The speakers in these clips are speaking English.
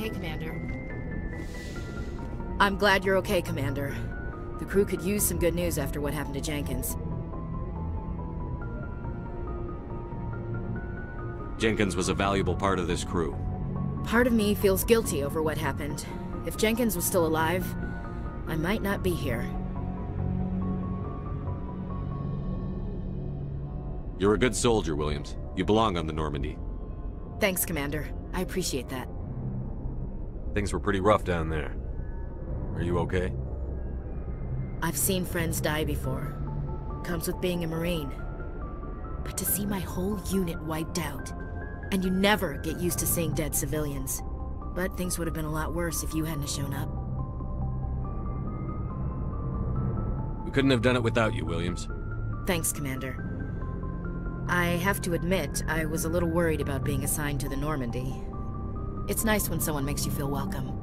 okay, Commander. I'm glad you're okay, Commander. The crew could use some good news after what happened to Jenkins. Jenkins was a valuable part of this crew. Part of me feels guilty over what happened. If Jenkins was still alive, I might not be here. You're a good soldier, Williams. You belong on the Normandy. Thanks, Commander. I appreciate that. Things were pretty rough down there. Are you okay? I've seen friends die before. Comes with being a Marine. But to see my whole unit wiped out, and you never get used to seeing dead civilians. But things would have been a lot worse if you hadn't shown up. We couldn't have done it without you, Williams. Thanks, Commander. I have to admit, I was a little worried about being assigned to the Normandy. It's nice when someone makes you feel welcome.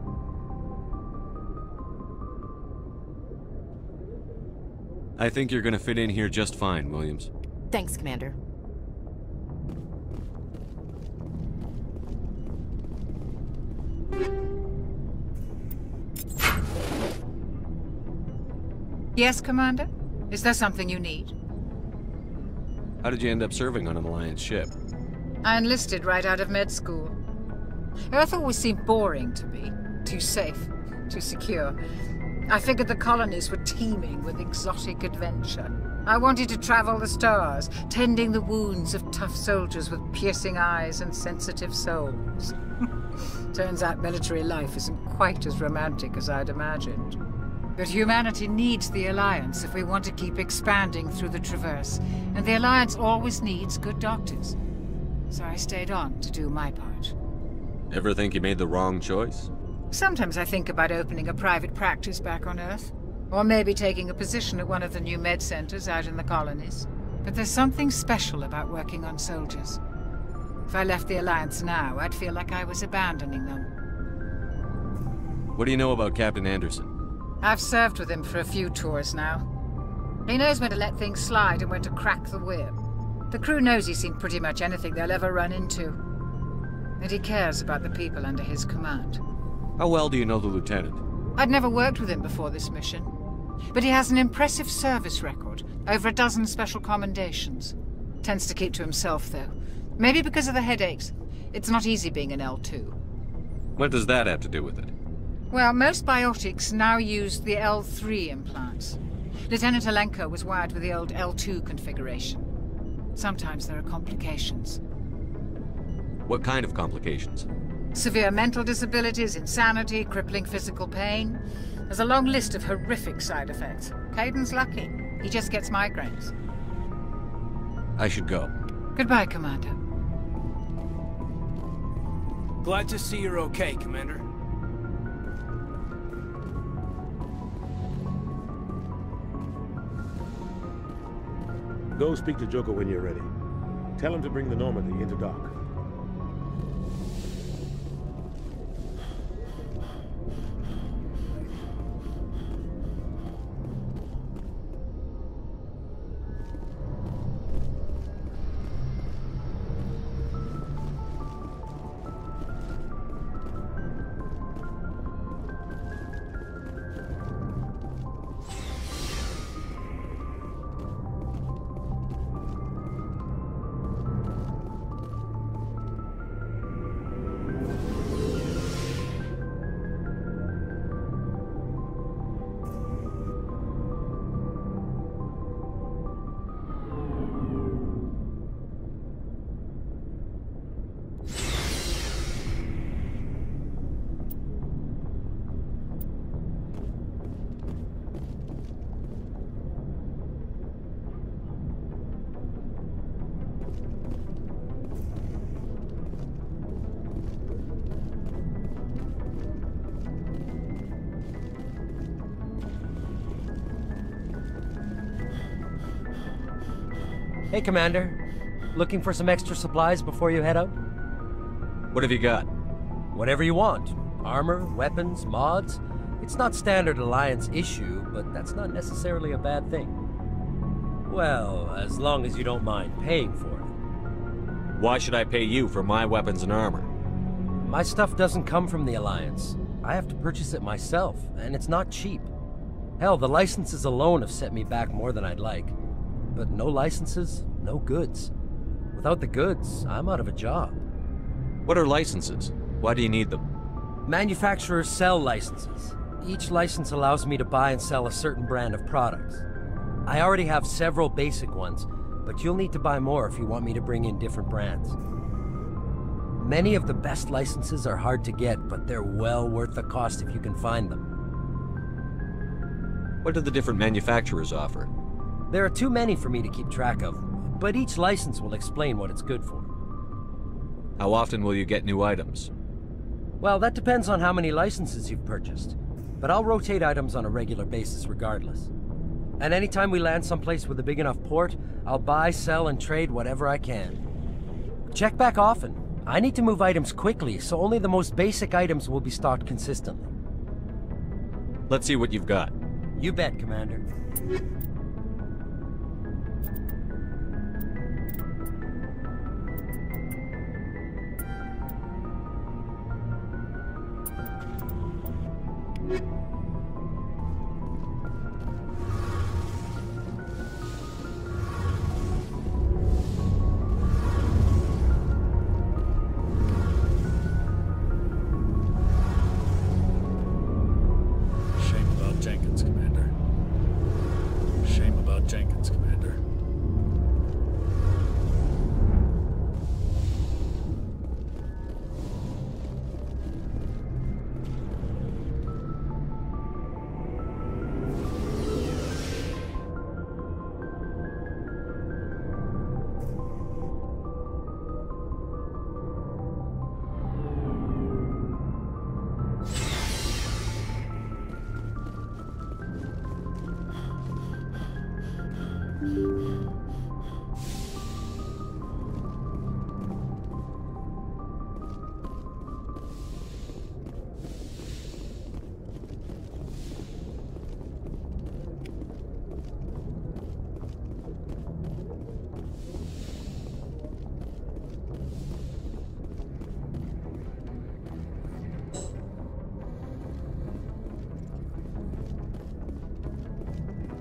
I think you're gonna fit in here just fine, Williams. Thanks, Commander. Yes, Commander? Is there something you need? How did you end up serving on an Alliance ship? I enlisted right out of med school. Earth always seemed boring to me. Too safe, too secure. I figured the colonies were teeming with exotic adventure. I wanted to travel the stars, tending the wounds of tough soldiers with piercing eyes and sensitive souls. Turns out military life isn't quite as romantic as I'd imagined. But humanity needs the Alliance if we want to keep expanding through the Traverse, and the Alliance always needs good doctors. So I stayed on to do my part. Ever think you made the wrong choice? Sometimes I think about opening a private practice back on Earth, or maybe taking a position at one of the new med centers out in the colonies. But there's something special about working on soldiers. If I left the Alliance now, I'd feel like I was abandoning them. What do you know about Captain Anderson? I've served with him for a few tours now. He knows when to let things slide and when to crack the whip. The crew knows he's seen pretty much anything they'll ever run into. And he cares about the people under his command. How well do you know the Lieutenant? I'd never worked with him before this mission. But he has an impressive service record, over a dozen special commendations. Tends to keep to himself, though. Maybe because of the headaches. It's not easy being an L2. What does that have to do with it? Well, most biotics now use the L3 implants. Lieutenant Alenko was wired with the old L2 configuration. Sometimes there are complications. What kind of complications? Severe mental disabilities, insanity, crippling physical pain. There's a long list of horrific side effects. Caden's lucky. He just gets migraines. I should go. Goodbye, Commander. Glad to see you're okay, Commander. Go speak to Joker when you're ready. Tell him to bring the Normandy into dock. Hey, Commander. Looking for some extra supplies before you head out? What have you got? Whatever you want. Armor, weapons, mods. It's not standard Alliance issue, but that's not necessarily a bad thing. Well, as long as you don't mind paying for it. Why should I pay you for my weapons and armor? My stuff doesn't come from the Alliance. I have to purchase it myself, and it's not cheap. Hell, the licenses alone have set me back more than I'd like. But no licenses, no goods. Without the goods, I'm out of a job. What are licenses? Why do you need them? Manufacturers sell licenses. Each license allows me to buy and sell a certain brand of products. I already have several basic ones, but you'll need to buy more if you want me to bring in different brands. Many of the best licenses are hard to get, but they're well worth the cost if you can find them. What do the different manufacturers offer? There are too many for me to keep track of, but each license will explain what it's good for. How often will you get new items? Well, that depends on how many licenses you've purchased, but I'll rotate items on a regular basis regardless. And anytime we land someplace with a big enough port, I'll buy, sell, and trade whatever I can. Check back often. I need to move items quickly, so only the most basic items will be stocked consistently. Let's see what you've got. You bet, Commander.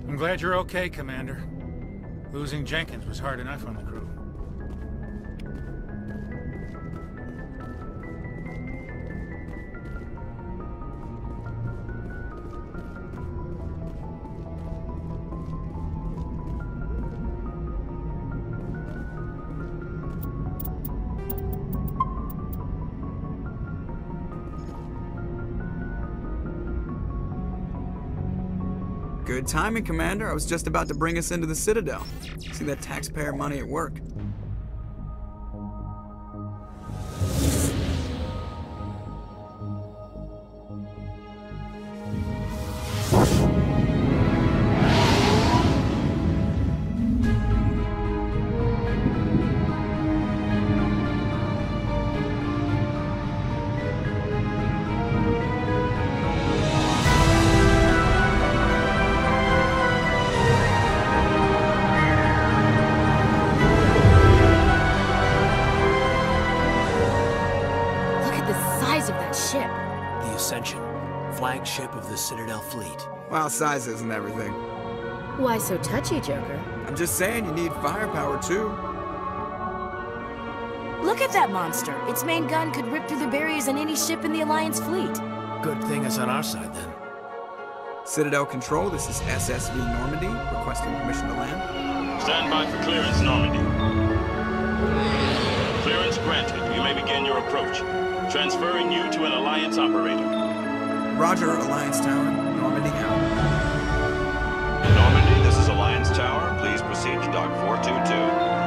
I'm glad you're okay, Commander. Losing Jenkins was hard enough on the crew. Good timing, Commander. I was just about to bring us into the Citadel. See that taxpayer money at work. Flagship of the Citadel fleet. Well, size isn't everything. Why so touchy, Joker? I'm just saying you need firepower, too. Look at that monster. Its main gun could rip through the barriers in any ship in the Alliance fleet. Good thing it's on our side, then. Citadel Control, this is SSV Normandy, requesting permission to land. Stand by for clearance, Normandy. Clearance granted. You may begin your approach. Transferring you to an Alliance operator. Roger, Alliance Tower. Normandy out. Normandy, this is Alliance Tower. Please proceed to Dock 422.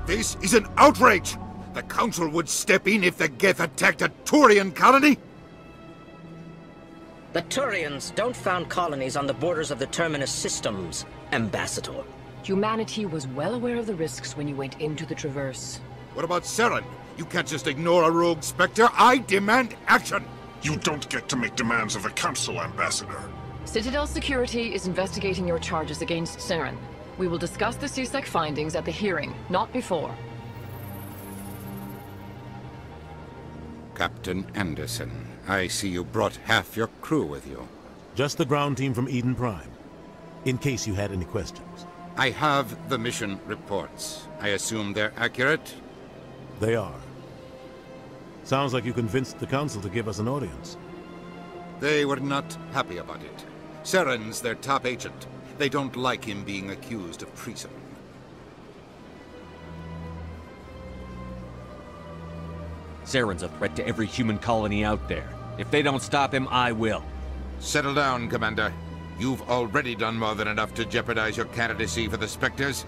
This is an outrage! The Council would step in if the Geth attacked a Turian colony! The Turians don't found colonies on the borders of the Terminus systems, Ambassador. Humanity was well aware of the risks when you went into the Traverse. What about Saren? You can't just ignore a rogue Spectre. I demand action! You don't get to make demands of the Council, Ambassador. Citadel Security is investigating your charges against Saren. We will discuss the CSEC findings at the hearing, not before. Captain Anderson, I see you brought half your crew with you. Just the ground team from Eden Prime, in case you had any questions. I have the mission reports. I assume they're accurate? They are. Sounds like you convinced the Council to give us an audience. They were not happy about it. Saren's their top agent. They don't like him being accused of treason. Saren's a threat to every human colony out there. If they don't stop him, I will. Settle down, Commander. You've already done more than enough to jeopardize your candidacy for the Spectres.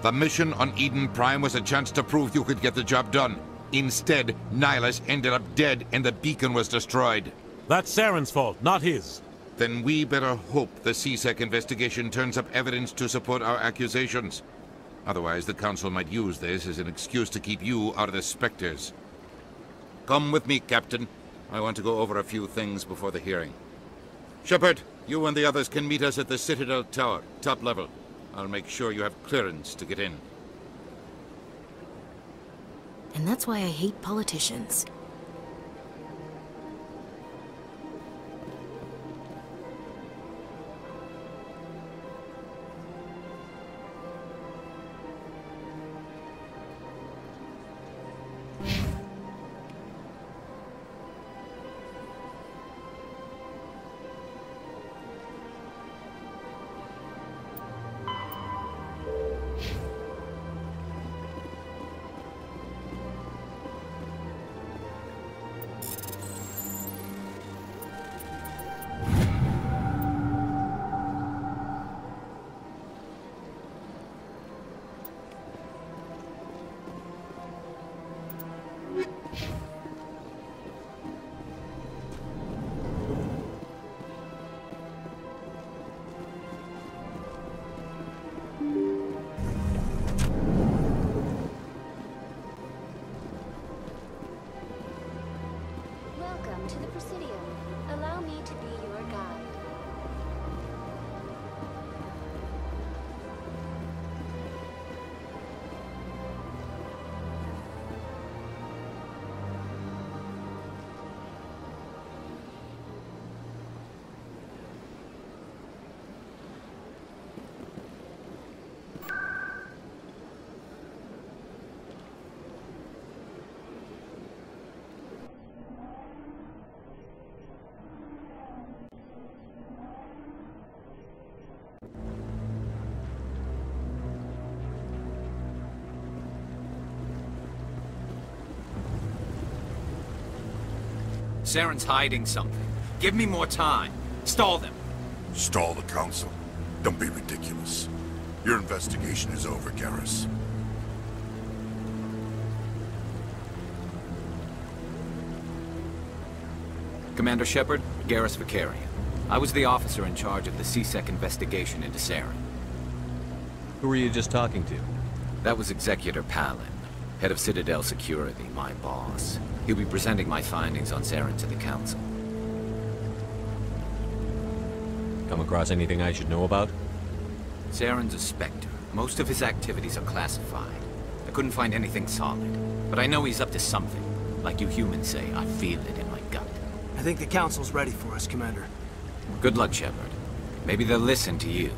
The mission on Eden Prime was a chance to prove you could get the job done. Instead, Nihilus ended up dead and the beacon was destroyed. That's Saren's fault, not his. Then we better hope the CSEC investigation turns up evidence to support our accusations. Otherwise, the Council might use this as an excuse to keep you out of the Spectres. Come with me, Captain. I want to go over a few things before the hearing. Shepard, you and the others can meet us at the Citadel Tower, top level. I'll make sure you have clearance to get in. And that's why I hate politicians. Saren's hiding something. Give me more time. Stall them. Stall the Council? Don't be ridiculous. Your investigation is over, Garrus. Commander Shepard, Garrus Vakarian. I was the officer in charge of the CSEC investigation into Saren. Who were you just talking to? That was Executor Palin, head of Citadel Security, my boss. He'll be presenting my findings on Saren to the Council. Come across anything I should know about? Saren's a Spectre. Most of his activities are classified. I couldn't find anything solid, but I know he's up to something. Like you humans say, I feel it in my gut. I think the Council's ready for us, Commander. Good luck, Shepard. Maybe they'll listen to you.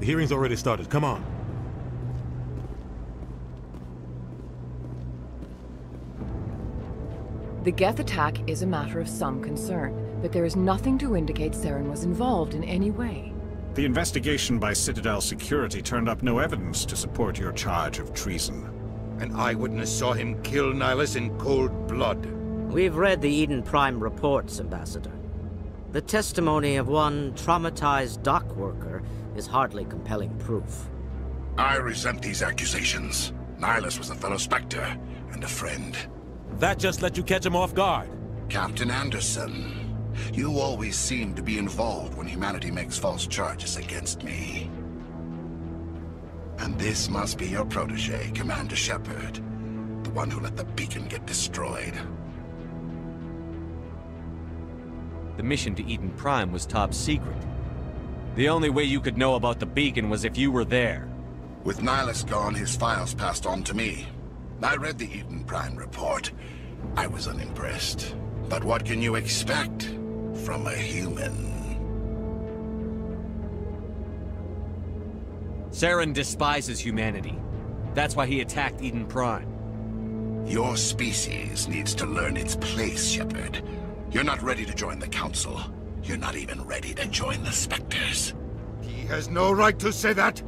The hearing's already started. Come on. The Geth attack is a matter of some concern, but there is nothing to indicate Saren was involved in any way. The investigation by Citadel security turned up no evidence to support your charge of treason. An eyewitness saw him kill Nihilus in cold blood. We've read the Eden Prime reports, Ambassador. The testimony of one traumatized dock worker is hardly compelling proof. I resent these accusations. Nihilus was a fellow Spectre and a friend. That just let you catch him off guard. Captain Anderson, you always seem to be involved when humanity makes false charges against me. And this must be your protege, Commander Shepard, the one who let the beacon get destroyed. The mission to Eden Prime was top secret. The only way you could know about the beacon was if you were there. With Nihilus gone, his files passed on to me. I read the Eden Prime report. I was unimpressed. But what can you expect from a human? Saren despises humanity. That's why he attacked Eden Prime. Your species needs to learn its place, Shepard. You're not ready to join the Council. You're not even ready to join the Spectres. He has no right to say that.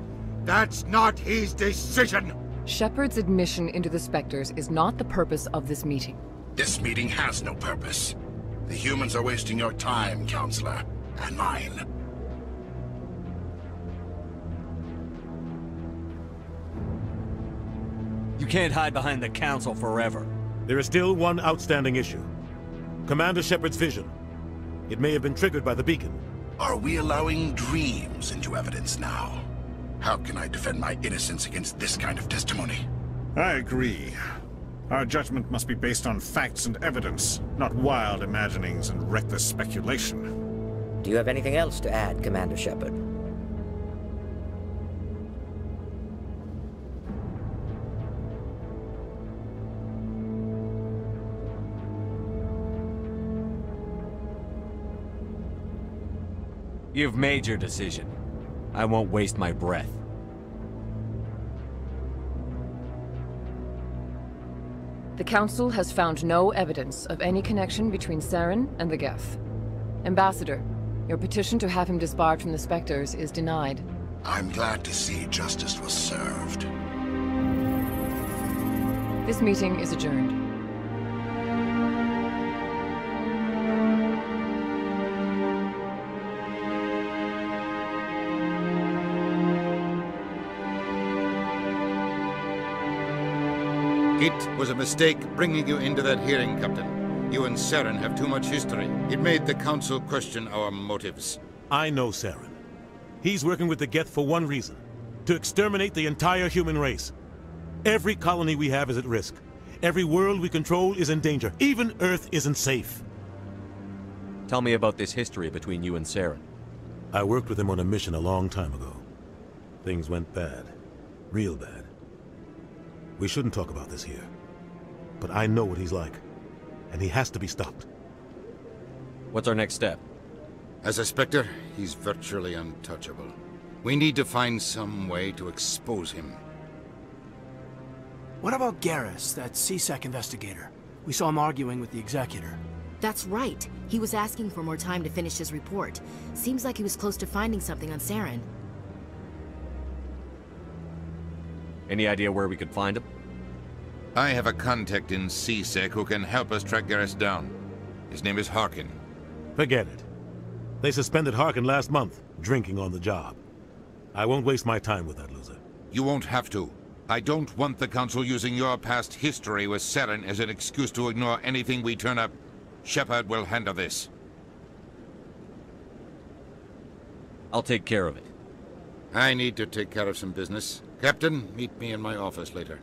That's not his decision. Shepard's admission into the Spectres is not the purpose of this meeting. This meeting has no purpose. The humans are wasting your time, Counselor, and mine. You can't hide behind the Council forever. There is still one outstanding issue. Commander Shepard's vision. It may have been triggered by the beacon. Are we allowing dreams into evidence now? How can I defend my innocence against this kind of testimony? I agree. Our judgment must be based on facts and evidence, not wild imaginings and reckless speculation. Do you have anything else to add, Commander Shepard? You've made your decision. I won't waste my breath. The Council has found no evidence of any connection between Saren and the Geth. Ambassador, your petition to have him disbarred from the Spectres is denied. I'm glad to see justice was served. This meeting is adjourned. It was a mistake bringing you into that hearing, Captain. You and Saren have too much history. It made the Council question our motives. I know Saren. He's working with the Geth for one reason. To exterminate the entire human race. Every colony we have is at risk. Every world we control is in danger. Even Earth isn't safe. Tell me about this history between you and Saren. I worked with him on a mission a long time ago. Things went bad. Real bad. We shouldn't talk about this here. But I know what he's like. And he has to be stopped. What's our next step? As a Spectre, he's virtually untouchable. We need to find some way to expose him. What about Garrus, that CSEC investigator? We saw him arguing with the Executor. That's right. He was asking for more time to finish his report. Seems like he was close to finding something on Saren. Any idea where we could find him? I have a contact in CSEC who can help us track Garrus down. His name is Harkin. Forget it. They suspended Harkin last month, drinking on the job. I won't waste my time with that loser. You won't have to. I don't want the Council using your past history with Saren as an excuse to ignore anything we turn up. Shepard will handle this. I'll take care of it. I need to take care of some business. Captain, meet me in my office later.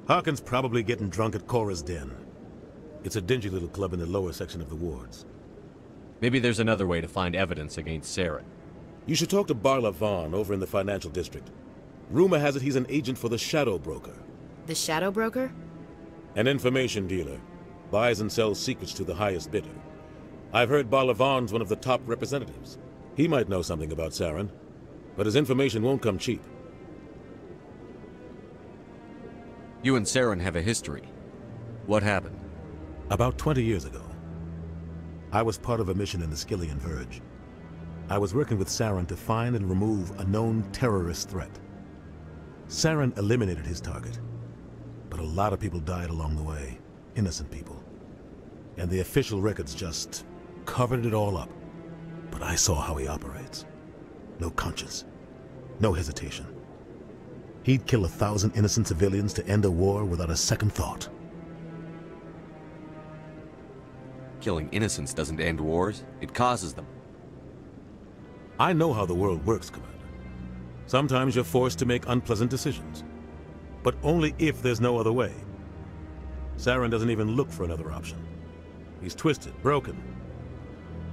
Harkin's probably getting drunk at Chora's den. It's a dingy little club in the lower section of the wards. Maybe there's another way to find evidence against Saren. You should talk to Barla Vaughn over in the financial district. Rumor has it he's an agent for the Shadow Broker. The Shadow Broker? An information dealer. Buys and sells secrets to the highest bidder. I've heard Barla Vaughn's one of the top representatives. He might know something about Saren, but his information won't come cheap. You and Saren have a history. What happened? About 20 years ago, I was part of a mission in the Skillian Verge. I was working with Saren to find and remove a known terrorist threat. Saren eliminated his target, but a lot of people died along the way, innocent people. And the official records just covered it all up. But I saw how he operates. No conscience, no hesitation. He'd kill 1,000 innocent civilians to end a war without a second thought. Killing innocents doesn't end wars, it causes them. I know how the world works, Commander. Sometimes you're forced to make unpleasant decisions. But only if there's no other way. Saren doesn't even look for another option. He's twisted, broken.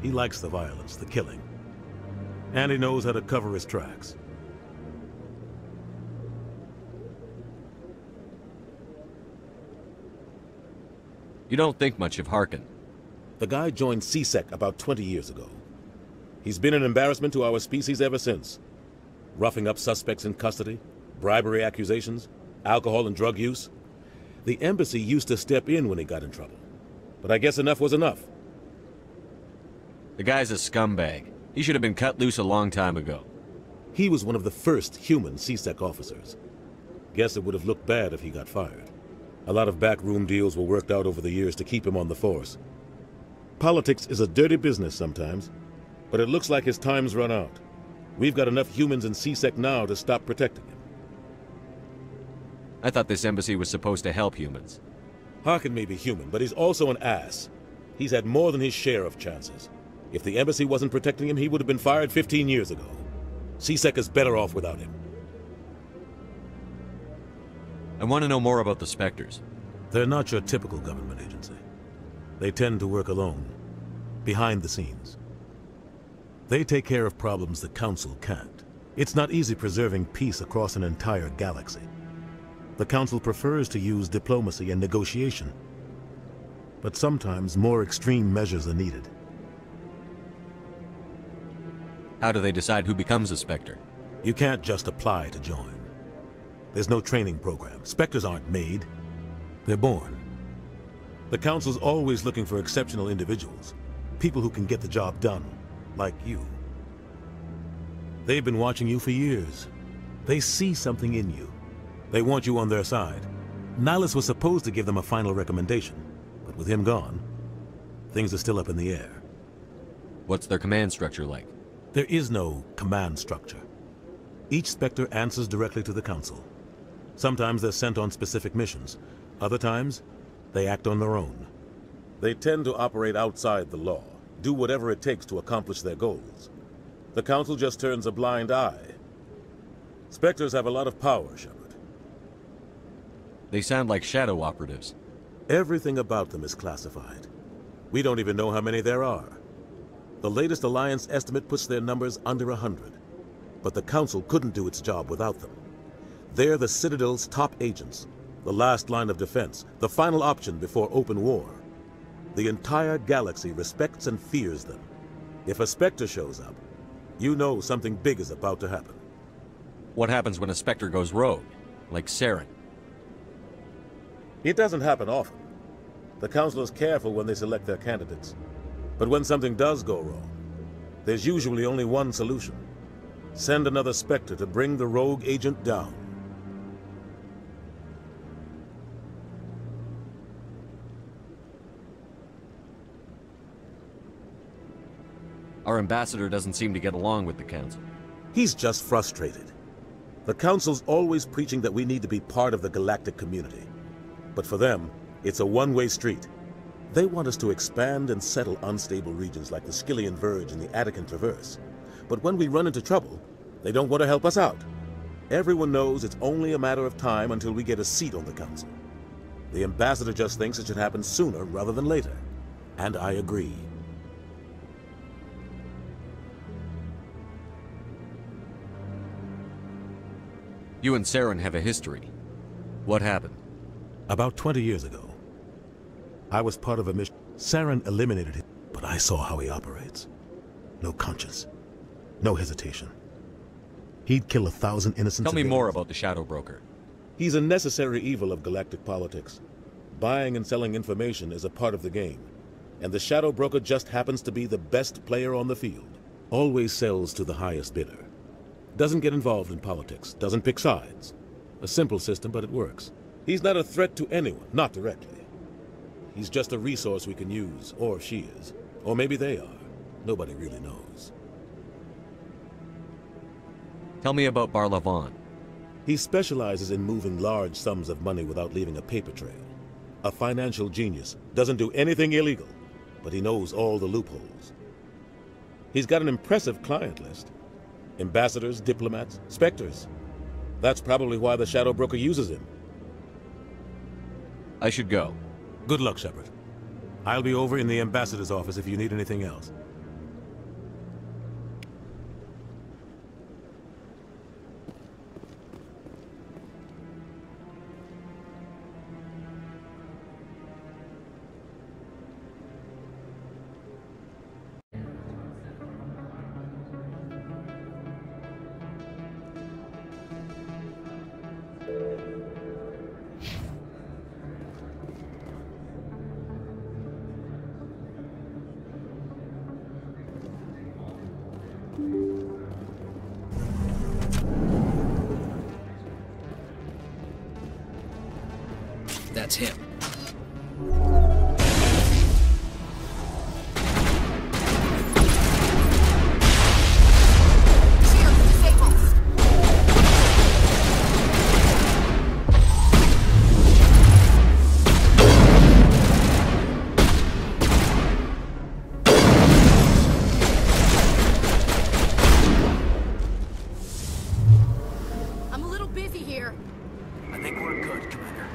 He likes the violence, the killing. And he knows how to cover his tracks. You don't think much of Harkin. The guy joined CSEC about 20 years ago. He's been an embarrassment to our species ever since. Roughing up suspects in custody, bribery accusations, alcohol and drug use. The embassy used to step in when he got in trouble. But I guess enough was enough. The guy's a scumbag. He should have been cut loose a long time ago. He was one of the first human CSEC officers. Guess it would have looked bad if he got fired. A lot of backroom deals were worked out over the years to keep him on the force. Politics is a dirty business sometimes, but it looks like his time's run out. We've got enough humans in CSEC now to stop protecting him. I thought this embassy was supposed to help humans. Harkin may be human, but he's also an ass. He's had more than his share of chances. If the embassy wasn't protecting him, he would have been fired 15 years ago. CSEC is better off without him. I want to know more about the Spectres. They're not your typical government agency. They tend to work alone, behind the scenes. They take care of problems the Council can't. It's not easy preserving peace across an entire galaxy. The Council prefers to use diplomacy and negotiation. But sometimes more extreme measures are needed. How do they decide who becomes a Spectre? You can't just apply to join. There's no training program. Spectres aren't made. They're born. The Council's always looking for exceptional individuals. People who can get the job done. Like you. They've been watching you for years. They see something in you. They want you on their side. Nihilus was supposed to give them a final recommendation, but with him gone, things are still up in the air. What's their command structure like? There is no command structure. Each Spectre answers directly to the Council. Sometimes they're sent on specific missions. Other times, they act on their own. They tend to operate outside the law, do whatever it takes to accomplish their goals. The Council just turns a blind eye. Spectres have a lot of power, Shepard. They sound like shadow operatives. Everything about them is classified. We don't even know how many there are. The latest Alliance estimate puts their numbers under 100. But the Council couldn't do its job without them. They're the Citadel's top agents, the last line of defense, the final option before open war. The entire galaxy respects and fears them. If a Spectre shows up, you know something big is about to happen. What happens when a Spectre goes rogue, like Saren? It doesn't happen often. The Council is careful when they select their candidates. But when something does go wrong, there's usually only one solution. Send another Spectre to bring the rogue agent down. Our ambassador doesn't seem to get along with the Council. He's just frustrated. The Council's always preaching that we need to be part of the galactic community. But for them, it's a one-way street. They want us to expand and settle unstable regions like the Skillian Verge and the Attican Traverse. But when we run into trouble, they don't want to help us out. Everyone knows it's only a matter of time until we get a seat on the Council. The ambassador just thinks it should happen sooner rather than later. And I agree. You and Saren have a history. What happened? About 20 years ago, I was part of a mission. Saren eliminated him, but I saw how he operates. No conscience, no hesitation. He'd kill 1,000 innocent Tell me civilians. more about the Shadow Broker. He's a necessary evil of galactic politics. buying and selling information is a part of the game, and the Shadow Broker just happens to be the best player on the field. Always sells to the highest bidder. Doesn't get involved in politics, doesn't pick sides. A simple system, but it works. He's not a threat to anyone, not directly. He's just a resource we can use, or she is. Or maybe they are. Nobody really knows. Tell me about Barla Vaughn. He specializes in moving large sums of money without leaving a paper trail. A financial genius, doesn't do anything illegal, but he knows all the loopholes. He's got an impressive client list. Ambassadors, diplomats, Spectres. That's probably why the Shadow Broker uses him. I should go. Good luck, Shepard. I'll be over in the Ambassador's office if you need anything else. That's him. I'm a little busy here. I think we're good, Commander.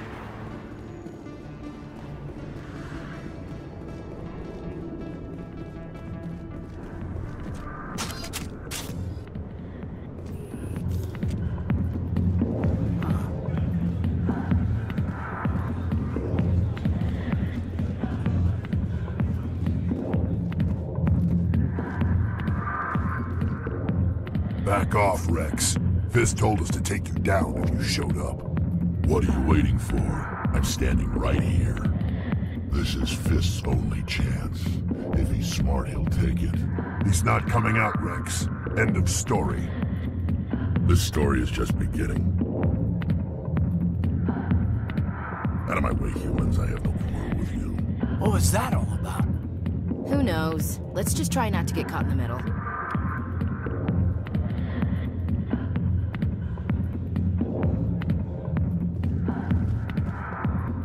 Back off, Wrex. Fist told us to take you down if you showed up. What are you waiting for? I'm standing right here. This is Fist's only chance. If he's smart, he'll take it. He's not coming out, Wrex. End of story. This story is just beginning. Out of my way, humans. I have no quarrel with you. What was that all about? Who knows? Let's just try not to get caught in the middle.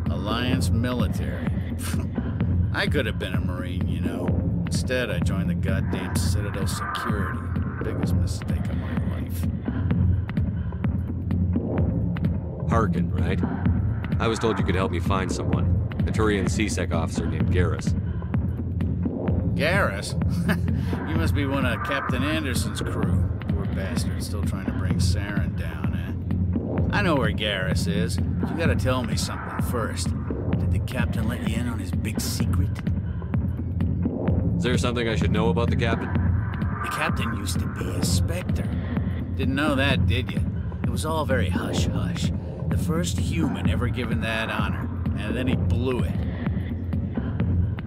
Alliance military. I could have been a Marine, you know. Instead, I joined the goddamn Citadel security. Biggest mistake of my life. Harkin, right? I was told you could help me find someone. A Turian C-Sec officer named Garrus. Garrus? You must be one of Captain Anderson's crew. Poor bastard, still trying to bring Saren down, eh? I know where Garrus is, but you gotta tell me something first. Did the captain let you in on his big secret? Is there something I should know about the captain? The captain used to be a Spectre. Didn't know that, did you? It was all very hush-hush. The first human ever given that honor, and then he blew it.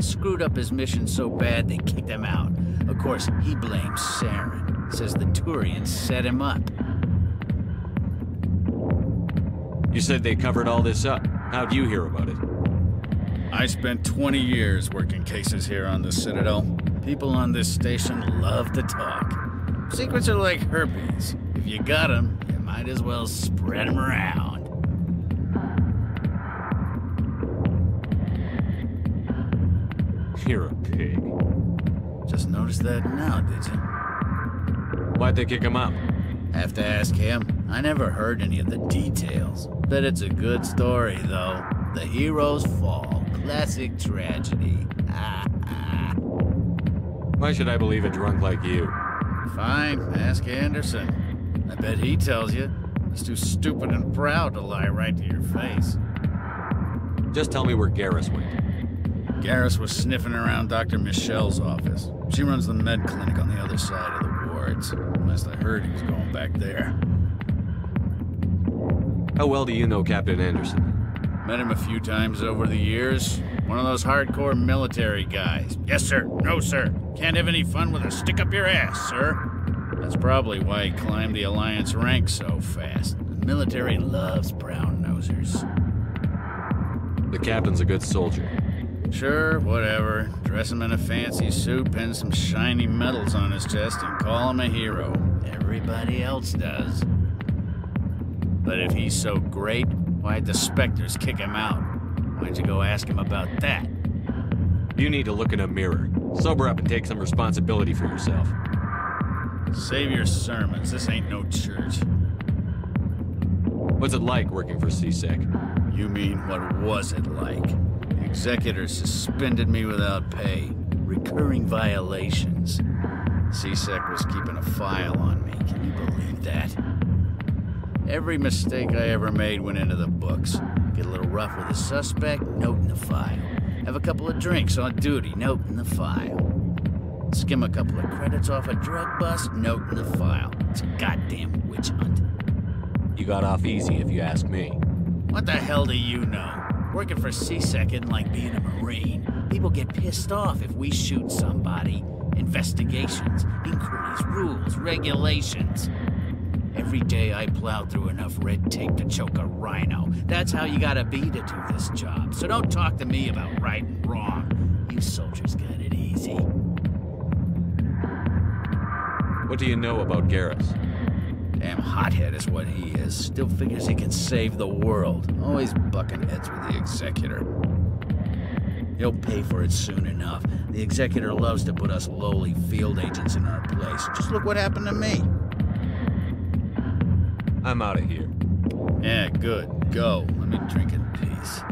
Screwed up his mission so bad they kicked him out. Of course, he blames Saren. Says the Turians set him up. You said they covered all this up. How'd you hear about it? I spent 20 years working cases here on the Citadel. People on this station love to talk. Secrets are like herpes. If you got them, you might as well spread them around. You're a pig. Just noticed that now, did you? Why'd they kick him out? Have to ask him. I never heard any of the details. Bet it's a good story, though. The heroes fall. Classic tragedy. Why should I believe a drunk like you? Fine, ask Anderson. I bet he tells you. He's too stupid and proud to lie right to your face. Just tell me where Garrus went. Garrus was sniffing around Dr. Michel's office. She runs the med clinic on the other side of the wards. Last I heard, he was going back there. How well do you know Captain Anderson? Met him a few times over the years. One of those hardcore military guys. Yes, sir. No, sir. Can't have any fun with a stick up your ass, sir. That's probably why he climbed the Alliance ranks so fast. The military loves brown-nosers. The captain's a good soldier. Sure, whatever. Dress him in a fancy suit, pin some shiny medals on his chest, and call him a hero. Everybody else does. But if he's so great, why'd the Spectres kick him out? Why'd you go ask him about that? You need to look in a mirror. Sober up and take some responsibility for yourself. Save your sermons. This ain't no church. What's it like working for CSEC? You mean, what was it like? The Executor suspended me without pay. Recurring violations. CSEC was keeping a file on me. Can you believe that? Every mistake I ever made went into the books. Get a little rough with a suspect, note in the file. Have a couple of drinks on duty, note in the file. Skim a couple of credits off a drug bust, note in the file. It's a goddamn witch hunt. You got off easy, if you ask me. What the hell do you know? Working for CSEC isn't like being a Marine. People get pissed off if we shoot somebody. Investigations, inquiries, rules, regulations. Every day I plow through enough red tape to choke a rhino. That's how you gotta be to do this job. So don't talk to me about right and wrong. You soldiers got it easy. What do you know about Garrus? Damn hothead is what he is. Still figures he can save the world. Always bucking heads with the Executor. He'll pay for it soon enough. The Executor loves to put us lowly field agents in our place. Just look what happened to me. I'm out of here. Yeah, good. Go. Let me drink in peace.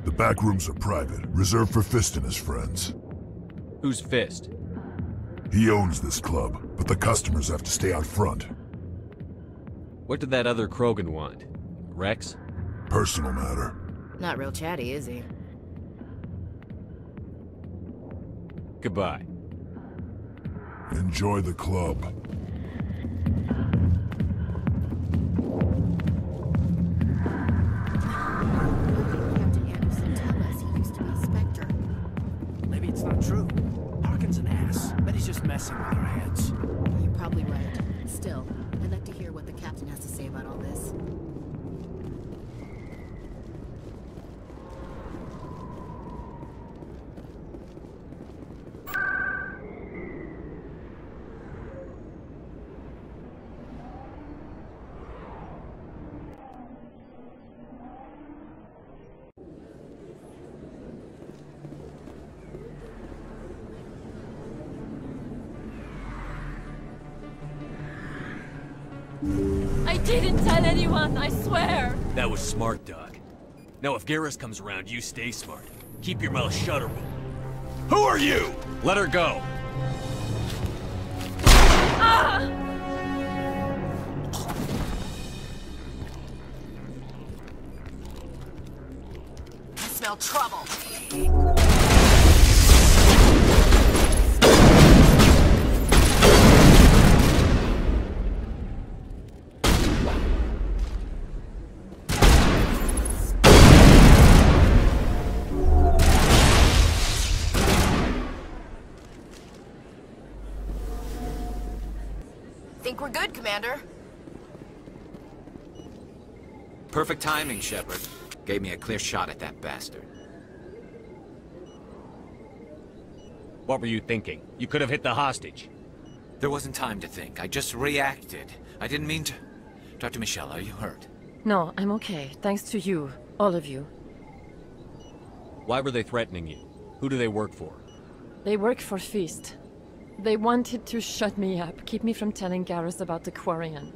The back rooms are private, reserved for Fist and his friends. Who's Fist? He owns this club, but the customers have to stay out front. What did that other Krogan want? Wrex? Personal matter. Not real chatty, is he? Goodbye. Enjoy the club. Maybe it's not true. Harkin's an ass. Bet he's just messing with our heads. You're probably right. Still, I'd like to hear what the captain has to say about all this. I didn't tell anyone, I swear! That was smart, Doc. Now if Garrus comes around, you stay smart. Keep your mouth shut or we'll... Who are you? Let her go. Ah! I smell trouble. Think we're good, Commander. Perfect timing, Shepard. Gave me a clear shot at that bastard. What were you thinking? You could have hit the hostage. There wasn't time to think. I just reacted. I didn't mean to... Dr. Michel, are you hurt? No, I'm okay. Thanks to you. All of you. Why were they threatening you? Who do they work for? They work for Fist. They wanted to shut me up, keep me from telling Garrus about the Quarian.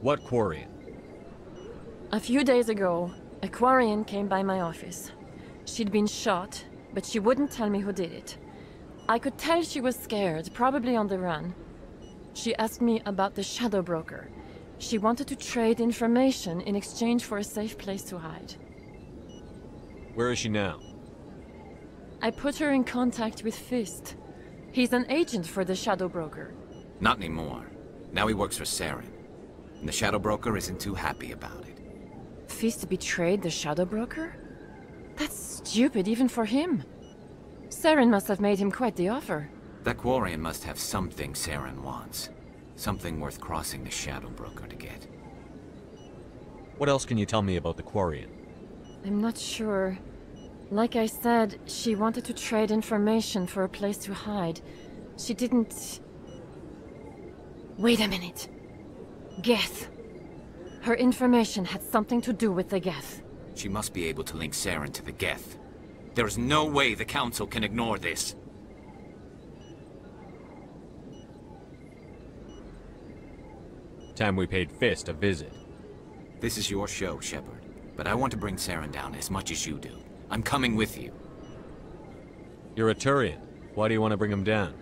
What Quarian? A few days ago, a Quarian came by my office. She'd been shot, but she wouldn't tell me who did it. I could tell she was scared, probably on the run. She asked me about the Shadow Broker. She wanted to trade information in exchange for a safe place to hide. Where is she now? I put her in contact with Fist. He's an agent for the Shadow Broker. Not anymore. Now he works for Saren. And the Shadow Broker isn't too happy about it. Fist betrayed the Shadow Broker? That's stupid even for him. Saren must have made him quite the offer. That Quarian must have something Saren wants. Something worth crossing the Shadow Broker to get. What else can you tell me about the Quarian? I'm not sure. Like I said, she wanted to trade information for a place to hide. She didn't... Wait a minute. Geth. Her information had something to do with the Geth. She must be able to link Saren to the Geth. There's no way the Council can ignore this. Time we paid Fist a visit. This is your show, Shepard. But I want to bring Saren down as much as you do. I'm coming with you. You're a Turian. Why do you want to bring him down?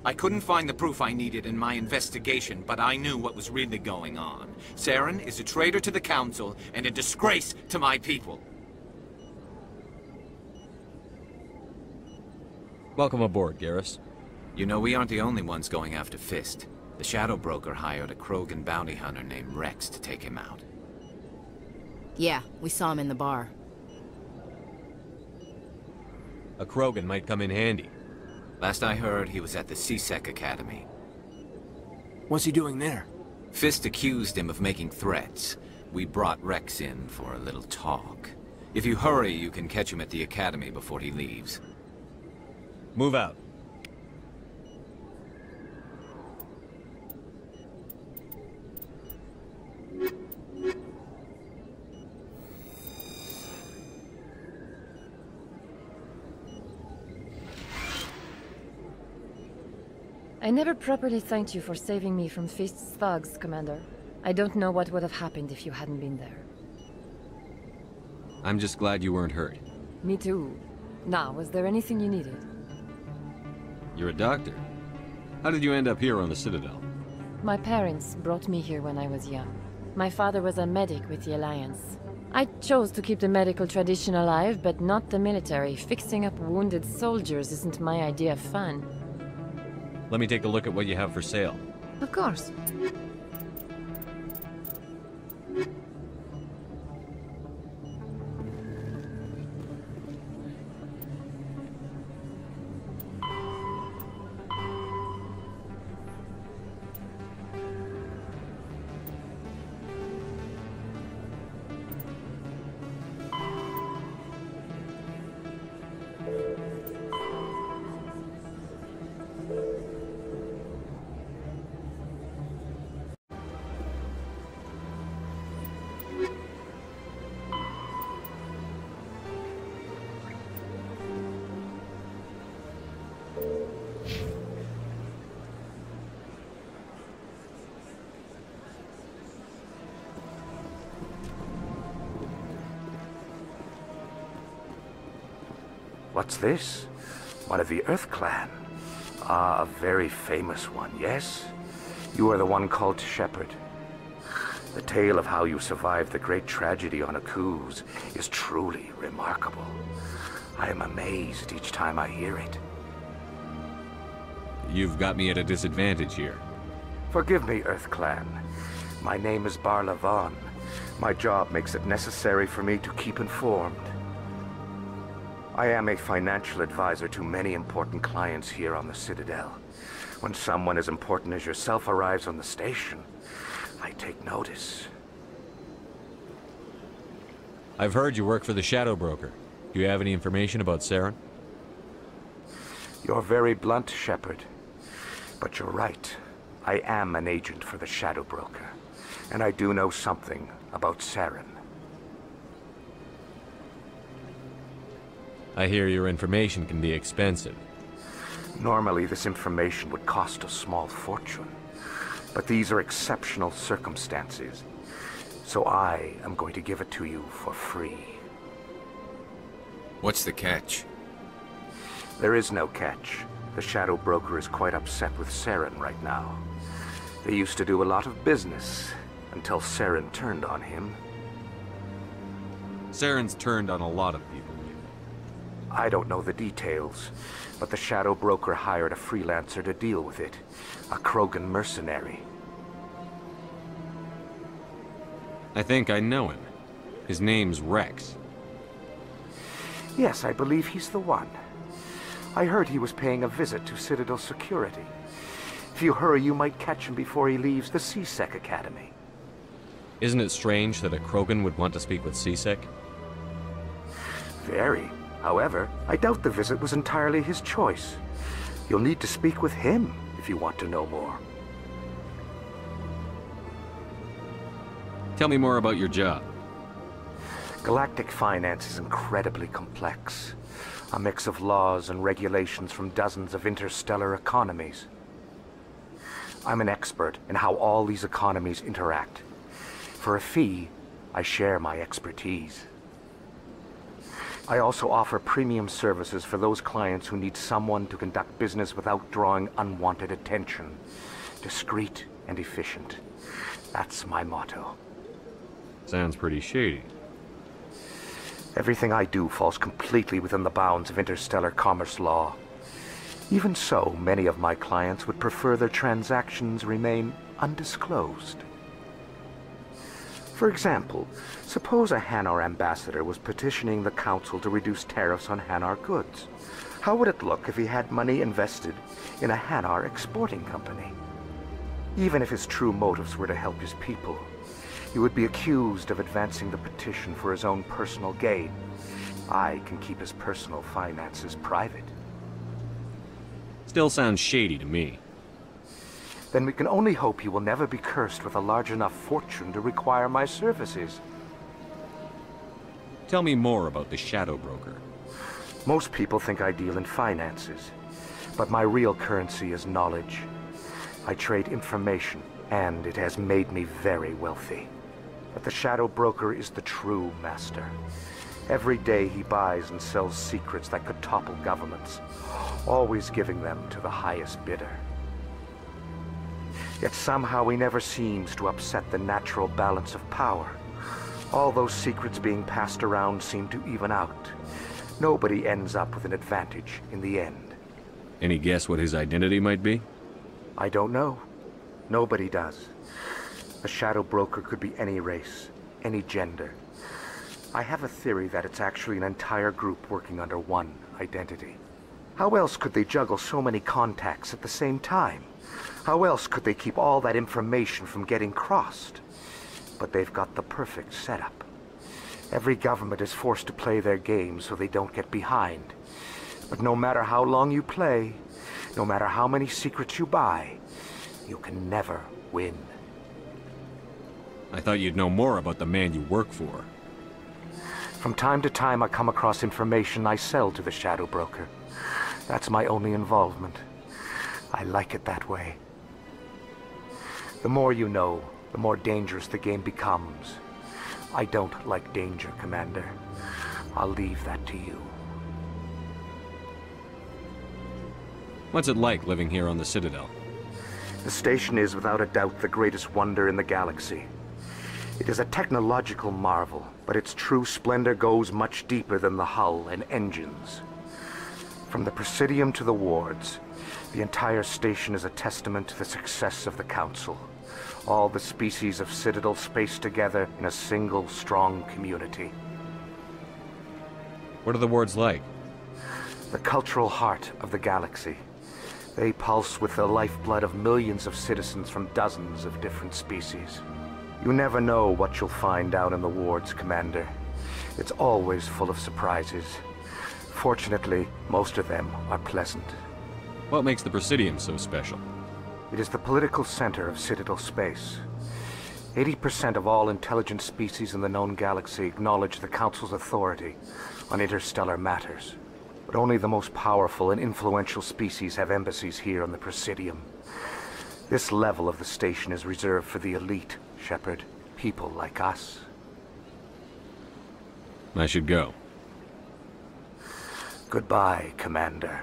I couldn't find the proof I needed in my investigation, but I knew what was really going on. Saren is a traitor to the Council and a disgrace to my people. Welcome aboard, Garrus. You know, we aren't the only ones going after Fist. The Shadow Broker hired a Krogan bounty hunter named Wrex to take him out. Yeah, we saw him in the bar. A Krogan might come in handy. Last I heard, he was at the C-Sec Academy. What's he doing there? Fist accused him of making threats. We brought Wrex in for a little talk. If you hurry, you can catch him at the Academy before he leaves. Move out. I never properly thanked you for saving me from Fist's thugs, Commander. I don't know what would have happened if you hadn't been there. I'm just glad you weren't hurt. Me too. Now, was there anything you needed? You're a doctor. How did you end up here on the Citadel? My parents brought me here when I was young. My father was a medic with the Alliance. I chose to keep the medical tradition alive, but not the military. Fixing up wounded soldiers isn't my idea of fun. Let me take a look at what you have for sale. Of course. What's this? One of the Earth Clan. Ah, a very famous one, yes? You are the one called Shepard. The tale of how you survived the great tragedy on Akuz is truly remarkable. I am amazed each time I hear it. You've got me at a disadvantage here. Forgive me, Earth Clan. My name is Barla Vaughn. My job makes it necessary for me to keep informed. I am a financial advisor to many important clients here on the Citadel. When someone as important as yourself arrives on the station, I take notice. I've heard you work for the Shadow Broker. Do you have any information about Saren? You're very blunt, Shepard. But you're right. I am an agent for the Shadow Broker. And I do know something about Saren. I hear your information can be expensive. Normally, this information would cost a small fortune. But these are exceptional circumstances. So I am going to give it to you for free. What's the catch? There is no catch. The Shadow Broker is quite upset with Saren right now. They used to do a lot of business until Saren turned on him. Saren's turned on a lot of people. I don't know the details, but the Shadow Broker hired a freelancer to deal with it. A Krogan mercenary. I think I know him. His name's Wrex. Yes, I believe he's the one. I heard he was paying a visit to Citadel security. If you hurry, you might catch him before he leaves the C-Sec Academy. Isn't it strange that a Krogan would want to speak with C-Sec? Very. However, I doubt the visit was entirely his choice. You'll need to speak with him if you want to know more. Tell me more about your job. Galactic finance is incredibly complex. A mix of laws and regulations from dozens of interstellar economies. I'm an expert in how all these economies interact. For a fee, I share my expertise. I also offer premium services for those clients who need someone to conduct business without drawing unwanted attention. Discreet and efficient. That's my motto. Sounds pretty shady. Everything I do falls completely within the bounds of interstellar commerce law. Even so, many of my clients would prefer their transactions remain undisclosed. For example, suppose a Hanar ambassador was petitioning the Council to reduce tariffs on Hanar goods. How would it look if he had money invested in a Hanar exporting company? Even if his true motives were to help his people, he would be accused of advancing the petition for his own personal gain. I can keep his personal finances private. Still sounds shady to me. Then we can only hope he will never be cursed with a large enough fortune to require my services. Tell me more about the Shadow Broker. Most people think I deal in finances, but my real currency is knowledge. I trade information, and it has made me very wealthy. But the Shadow Broker is the true master. Every day he buys and sells secrets that could topple governments, always giving them to the highest bidder. Yet somehow he never seems to upset the natural balance of power. All those secrets being passed around seem to even out. Nobody ends up with an advantage in the end. Any guess what his identity might be? I don't know. Nobody does. A Shadow Broker could be any race, any gender. I have a theory that it's actually an entire group working under one identity. How else could they juggle so many contacts at the same time? How else could they keep all that information from getting crossed? But they've got the perfect setup. Every government is forced to play their game so they don't get behind. But no matter how long you play, no matter how many secrets you buy, you can never win. I thought you'd know more about the man you work for. From time to time I come across information I sell to the Shadow Broker. That's my only involvement. I like it that way. The more you know, the more dangerous the game becomes. I don't like danger, Commander. I'll leave that to you. What's it like living here on the Citadel? The station is without a doubt the greatest wonder in the galaxy. It is a technological marvel, but its true splendor goes much deeper than the hull and engines. From the Presidium to the wards, the entire station is a testament to the success of the Council. All the species of Citadel spaced together in a single, strong community. What are the wards like? The cultural heart of the galaxy. They pulse with the lifeblood of millions of citizens from dozens of different species. You never know what you'll find down in the wards, Commander. It's always full of surprises. Fortunately, most of them are pleasant. What makes the Presidium so special? It is the political center of Citadel space. 80% of all intelligent species in the known galaxy acknowledge the Council's authority on interstellar matters. But only the most powerful and influential species have embassies here on the Presidium. This level of the station is reserved for the elite, Shepard. People like us. I should go. Goodbye, Commander.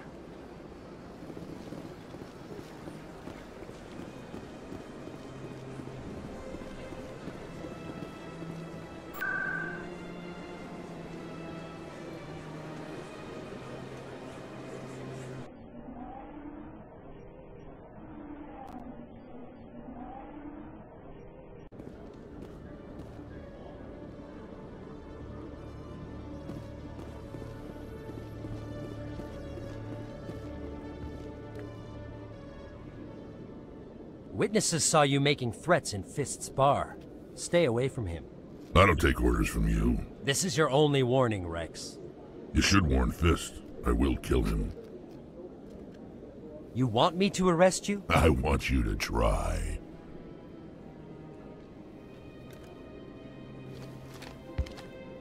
Witnesses saw you making threats in Fist's bar. Stay away from him. I don't take orders from you. This is your only warning, Wrex. You should warn Fist. I will kill him. You want me to arrest you? I want you to try.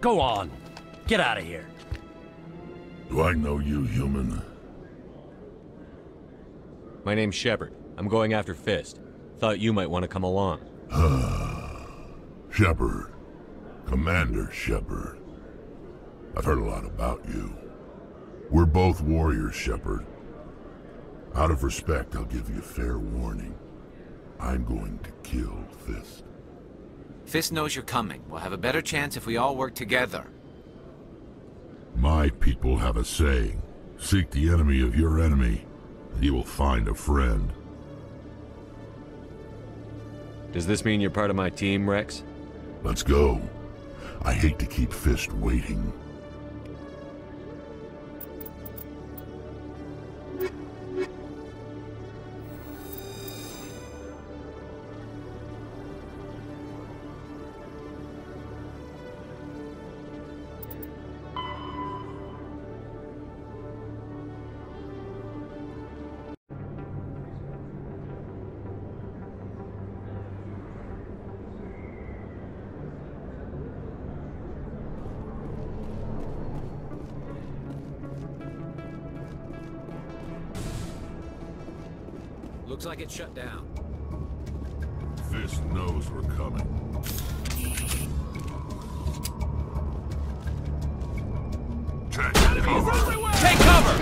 Go on. Get out of here. Do I know you, human? My name's Shepard. I'm going after Fist. Thought you might want to come along. Shepard. Commander Shepard. I've heard a lot about you. We're both warriors, Shepard. Out of respect, I'll give you fair warning. I'm going to kill Fist. Fist knows you're coming. We'll have a better chance if we all work together. My people have a saying. Seek the enemy of your enemy, and you will find a friend. Does this mean you're part of my team, Wrex? Let's go. I hate to keep Fist waiting. Looks like it's shut down. Fist knows we're coming. Take cover! Take cover!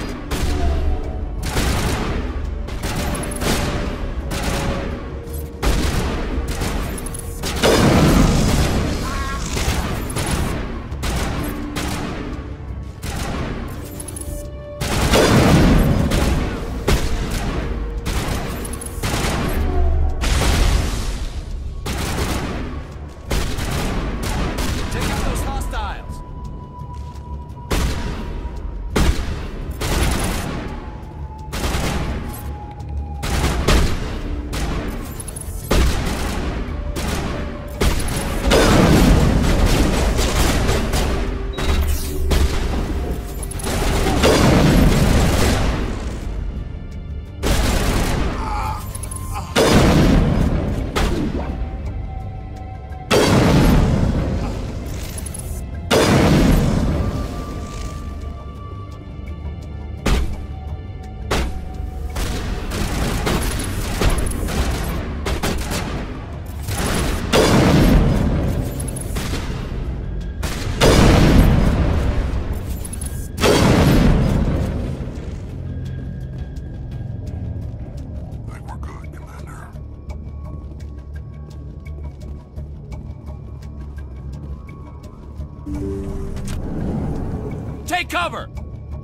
Take cover!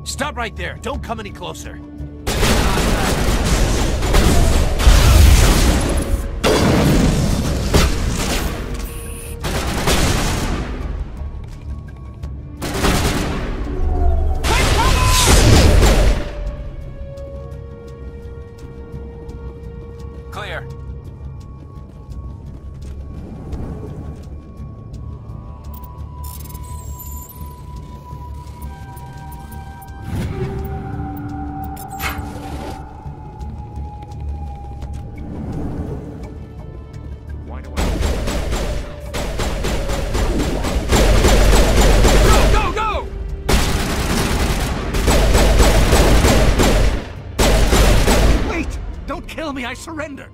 Stop right there. Don't come any closer. Clear. I surrender.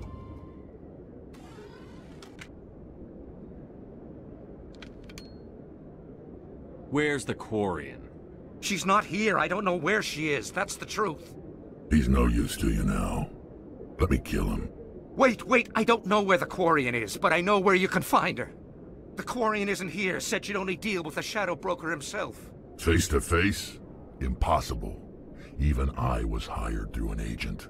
Where's the Quarian? She's not here. I don't know where she is. That's the truth. He's no use to you now. Let me kill him. Wait. I don't know where the Quarian is, but I know where you can find her. The Quarian isn't here. Said she'd only deal with the Shadow Broker himself. Face to face? Impossible. Even I was hired through an agent.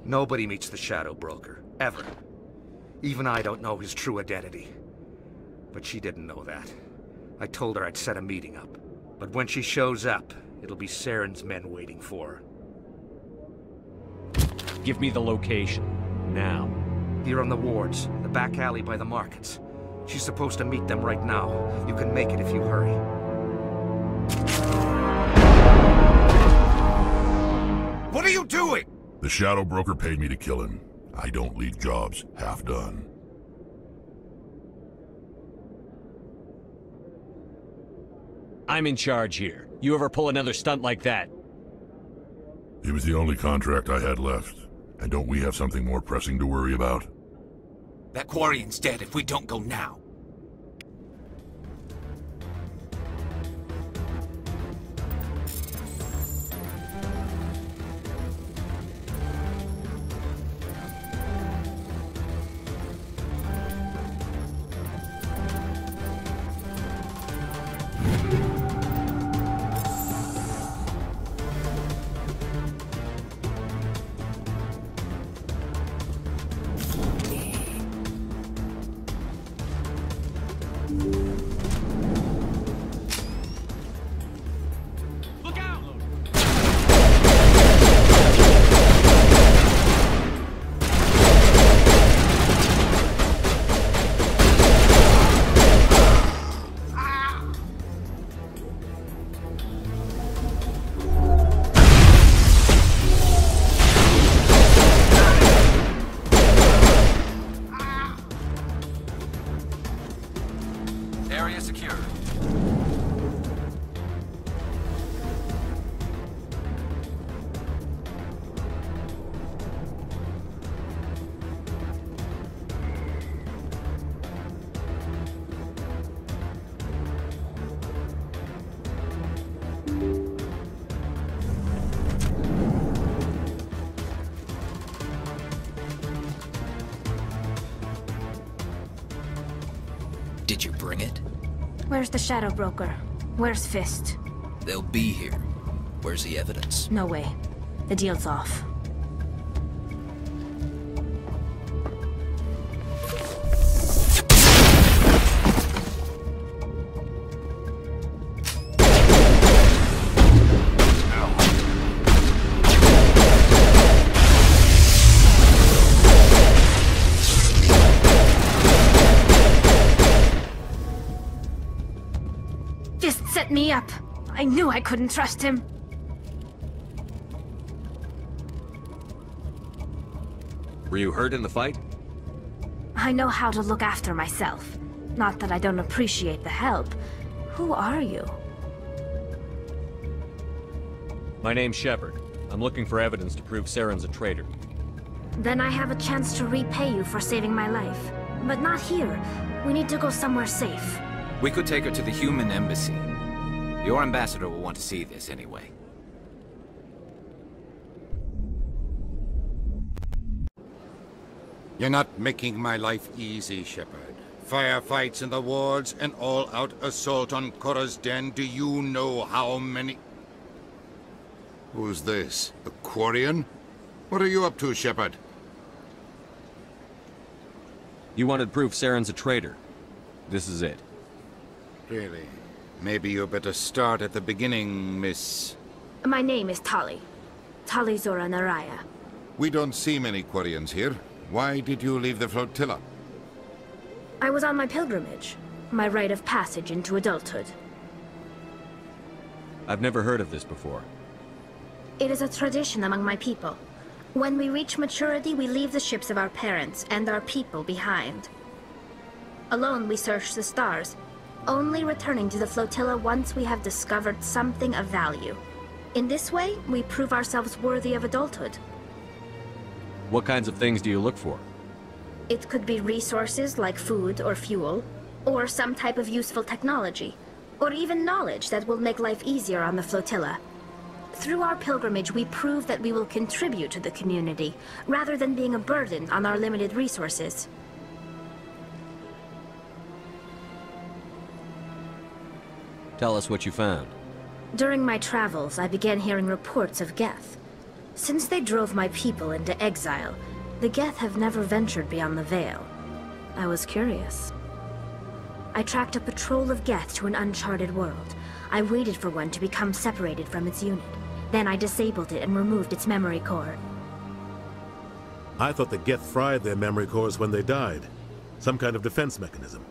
Nobody meets the Shadow Broker, ever. Even I don't know his true identity. But she didn't know that. I told her I'd set a meeting up. But when she shows up, it'll be Saren's men waiting for her. Give me the location. Now. Here on the wards, the back alley by the markets. She's supposed to meet them right now. You can make it if you hurry. What are you doing? The Shadow Broker paid me to kill him. I don't leave jobs half done. I'm in charge here. You ever pull another stunt like that? It was the only contract I had left. And don't we have something more pressing to worry about? That Quarian's dead if we don't go now. Did you bring it? Where's the Shadow Broker? Where's Fist? They'll be here. Where's the evidence? No way. The deal's off. Me up. I knew I couldn't trust him. Were you hurt in the fight? I know how to look after myself. Not that I don't appreciate the help. Who are you? My name's Shepard. I'm looking for evidence to prove Saren's a traitor. Then I have a chance to repay you for saving my life. But not here. We need to go somewhere safe. We could take her to the human embassy. Your ambassador will want to see this anyway. You're not making my life easy, Shepard. Firefights in the wards, an all-out assault on Chora's den. Do you know how many... Who's this? A Quarian? What are you up to, Shepard? You wanted proof Saren's a traitor. This is it. Really? Maybe you better start at the beginning, Miss... My name is Tali. Tali'Zorah and Rayya. We don't see many Quarians here. Why did you leave the flotilla? I was on my pilgrimage. My rite of passage into adulthood. I've never heard of this before. It is a tradition among my people. When we reach maturity, we leave the ships of our parents and our people behind. Alone, we search the stars, only returning to the flotilla once we have discovered something of value. In this way, we prove ourselves worthy of adulthood. What kinds of things do you look for? It could be resources like food or fuel, or some type of useful technology, or even knowledge that will make life easier on the flotilla. Through our pilgrimage, we prove that we will contribute to the community, rather than being a burden on our limited resources. Tell us what you found. During my travels, I began hearing reports of Geth. Since they drove my people into exile, the Geth have never ventured beyond the Veil. I was curious. I tracked a patrol of Geth to an uncharted world. I waited for one to become separated from its unit. Then I disabled it and removed its memory core. I thought the Geth fried their memory cores when they died. Some kind of defense mechanism.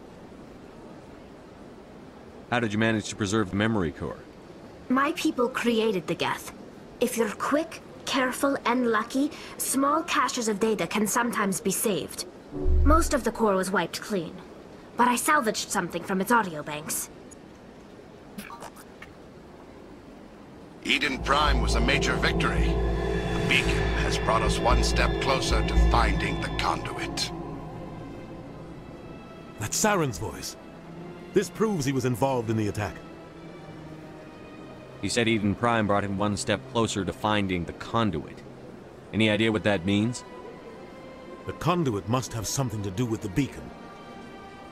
How did you manage to preserve the memory core? My people created the Geth. If you're quick, careful, and lucky, small caches of data can sometimes be saved. Most of the core was wiped clean, but I salvaged something from its audio banks. Eden Prime was a major victory. The beacon has brought us one step closer to finding the conduit. That's Saren's voice. This proves he was involved in the attack. He said Eden Prime brought him one step closer to finding the conduit. Any idea what that means? The conduit must have something to do with the beacon.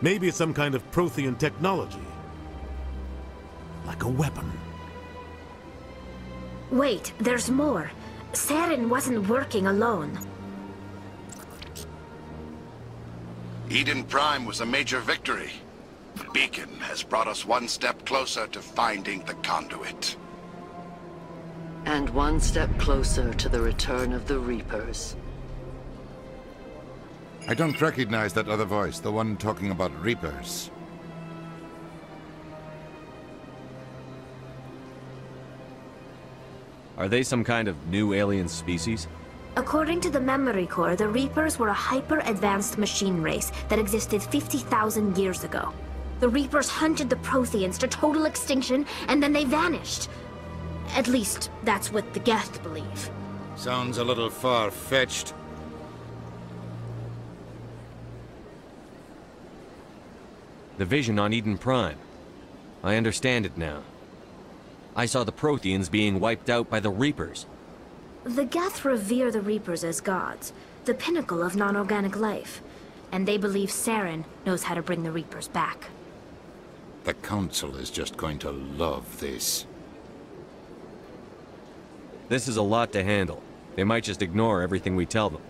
Maybe it's some kind of Prothean technology. Like a weapon. Wait, there's more. Saren wasn't working alone. Eden Prime was a major victory. The beacon has brought us one step closer to finding the conduit. And one step closer to the return of the Reapers. I don't recognize that other voice, the one talking about Reapers. Are they some kind of new alien species? According to the memory core, the Reapers were a hyper-advanced machine race that existed 50,000 years ago. The Reapers hunted the Protheans to total extinction, and then they vanished. At least, that's what the Geth believe. Sounds a little far-fetched. The vision on Eden Prime. I understand it now. I saw the Protheans being wiped out by the Reapers. The Geth revere the Reapers as gods, the pinnacle of non-organic life. And they believe Saren knows how to bring the Reapers back. The Council is just going to love this. This is a lot to handle. They might just ignore everything we tell them.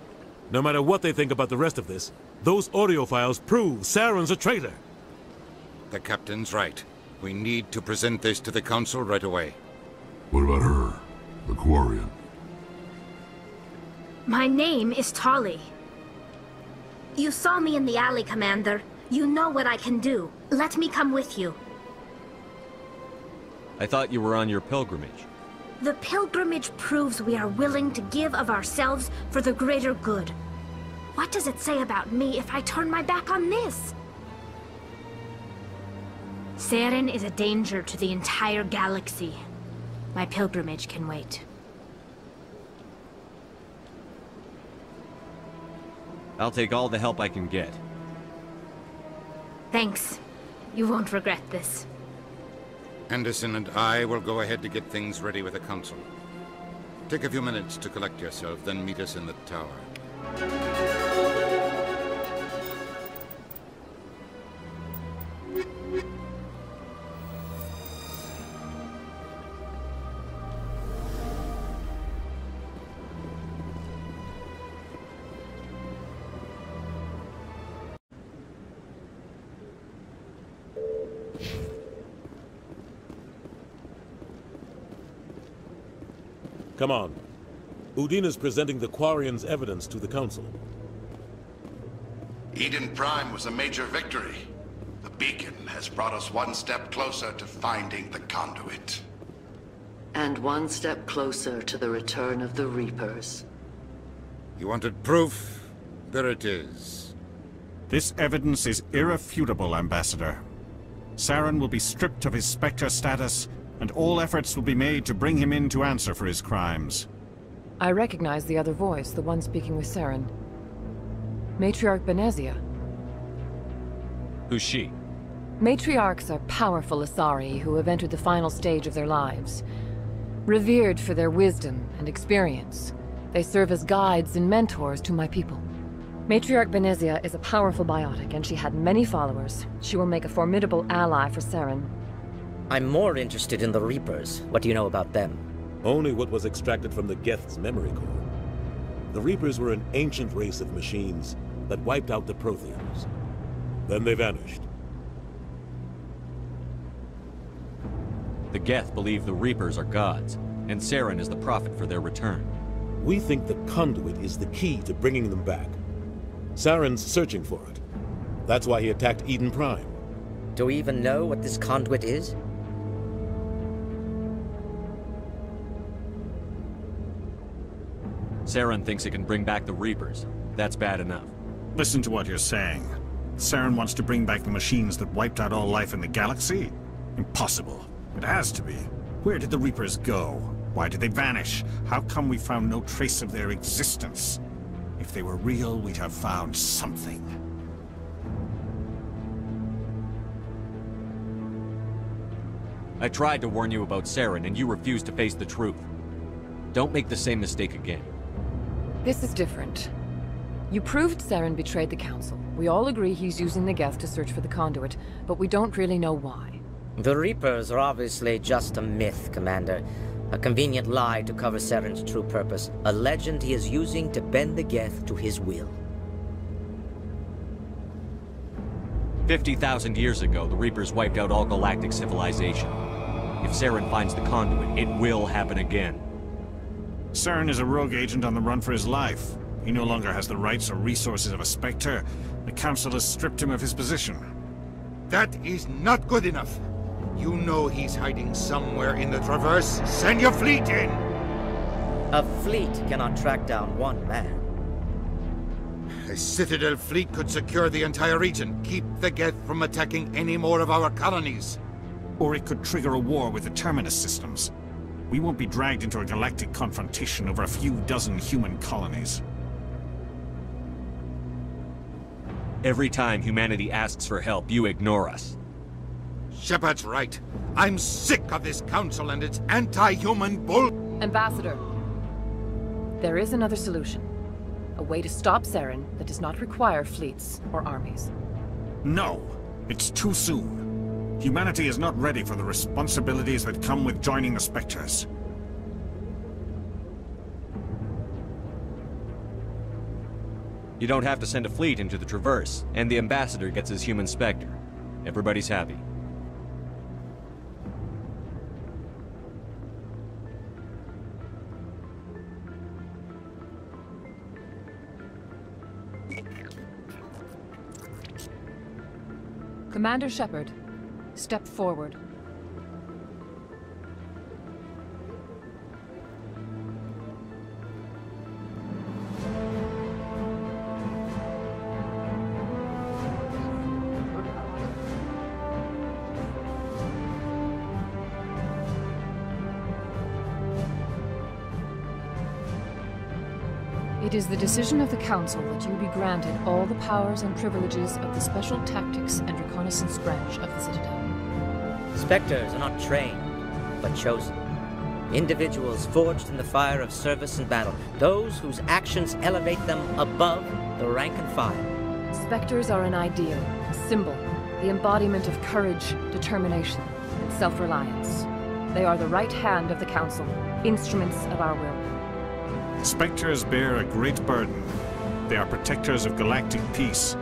No matter what they think about the rest of this, those audio files prove Saren's a traitor. The Captain's right. We need to present this to the Council right away. What about her? The Quarian? My name is Tali. You saw me in the alley, Commander. You know what I can do. Let me come with you. I thought you were on your pilgrimage. The pilgrimage proves we are willing to give of ourselves for the greater good. What does it say about me if I turn my back on this? Saren is a danger to the entire galaxy. My pilgrimage can wait. I'll take all the help I can get. Thanks. You won't regret this. Anderson and I will go ahead to get things ready with the Council. Take a few minutes to collect yourself, then meet us in the tower. Come on. Udina's presenting the Quarian's evidence to the Council. Eden Prime was a major victory. The beacon has brought us one step closer to finding the conduit. And one step closer to the return of the Reapers. You wanted proof? There it is. This evidence is irrefutable, Ambassador. Saren will be stripped of his Spectre status, and all efforts will be made to bring him in to answer for his crimes. I recognize the other voice, the one speaking with Saren. Matriarch Benezia. Who's she? Matriarchs are powerful Asari who have entered the final stage of their lives. Revered for their wisdom and experience, they serve as guides and mentors to my people. Matriarch Benezia is a powerful biotic, and she had many followers. She will make a formidable ally for Saren. I'm more interested in the Reapers. What do you know about them? Only what was extracted from the Geth's memory core. The Reapers were an ancient race of machines that wiped out the Protheans. Then they vanished. The Geth believe the Reapers are gods, and Saren is the prophet for their return. We think the conduit is the key to bringing them back. Saren's searching for it. That's why he attacked Eden Prime. Do we even know what this conduit is? Saren thinks it can bring back the Reapers. That's bad enough. Listen to what you're saying. Saren wants to bring back the machines that wiped out all life in the galaxy? Impossible. It has to be. Where did the Reapers go? Why did they vanish? How come we found no trace of their existence? If they were real, we'd have found something. I tried to warn you about Saren, and you refused to face the truth. Don't make the same mistake again. This is different. You proved Saren betrayed the Council. We all agree he's using the Geth to search for the conduit, but we don't really know why. The Reapers are obviously just a myth, Commander. A convenient lie to cover Saren's true purpose. A legend he is using to bend the Geth to his will. 50,000 years ago, the Reapers wiped out all galactic civilization. If Saren finds the conduit, it will happen again. Saren is a rogue agent on the run for his life. He no longer has the rights or resources of a Spectre. The Council has stripped him of his position. That is not good enough. You know he's hiding somewhere in the Traverse. Send your fleet in! A fleet cannot track down one man. A Citadel fleet could secure the entire region, keep the Geth from attacking any more of our colonies. Or it could trigger a war with the Terminus systems. We won't be dragged into a galactic confrontation over a few dozen human colonies. Every time humanity asks for help, you ignore us. Shepard's right. I'm sick of this council and its anti-human bull... Ambassador, there is another solution. A way to stop Saren that does not require fleets or armies. No! It's too soon. Humanity is not ready for the responsibilities that come with joining the Spectres. You don't have to send a fleet into the Traverse, and the Ambassador gets his human Spectre. Everybody's happy. Commander Shepard, step forward. It is the decision of the Council that you be granted all the powers and privileges of the Special Tactics and Reconnaissance branch of the Citadel. Spectres are not trained, but chosen. Individuals forged in the fire of service and battle. Those whose actions elevate them above the rank and file. Spectres are an ideal, a symbol, the embodiment of courage, determination, and self-reliance. They are the right hand of the Council, instruments of our will. Spectres bear a great burden. They are protectors of galactic peace,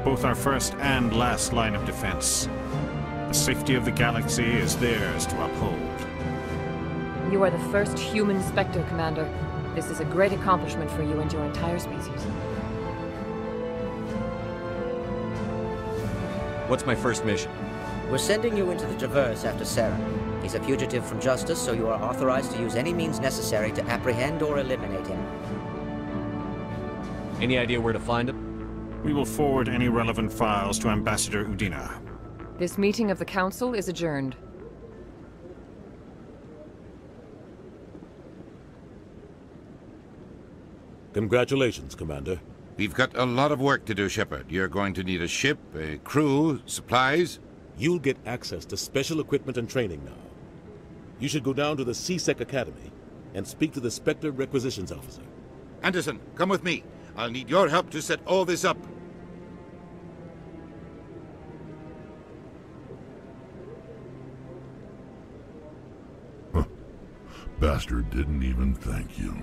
both our first and last line of defense. The safety of the galaxy is theirs to uphold. You are the first human Spectre, Commander. This is a great accomplishment for you and your entire species. What's my first mission? We're sending you into the Traverse after Saren. He's a fugitive from justice, so you are authorized to use any means necessary to apprehend or eliminate him. Any idea where to find him? We will forward any relevant files to Ambassador Udina. This meeting of the Council is adjourned. Congratulations, Commander. We've got a lot of work to do, Shepard. You're going to need a ship, a crew, supplies. You'll get access to special equipment and training now. You should go down to the C-Sec Academy and speak to the Spectre Requisitions Officer. Anderson, come with me. I'll need your help to set all this up. Bastard didn't even thank you.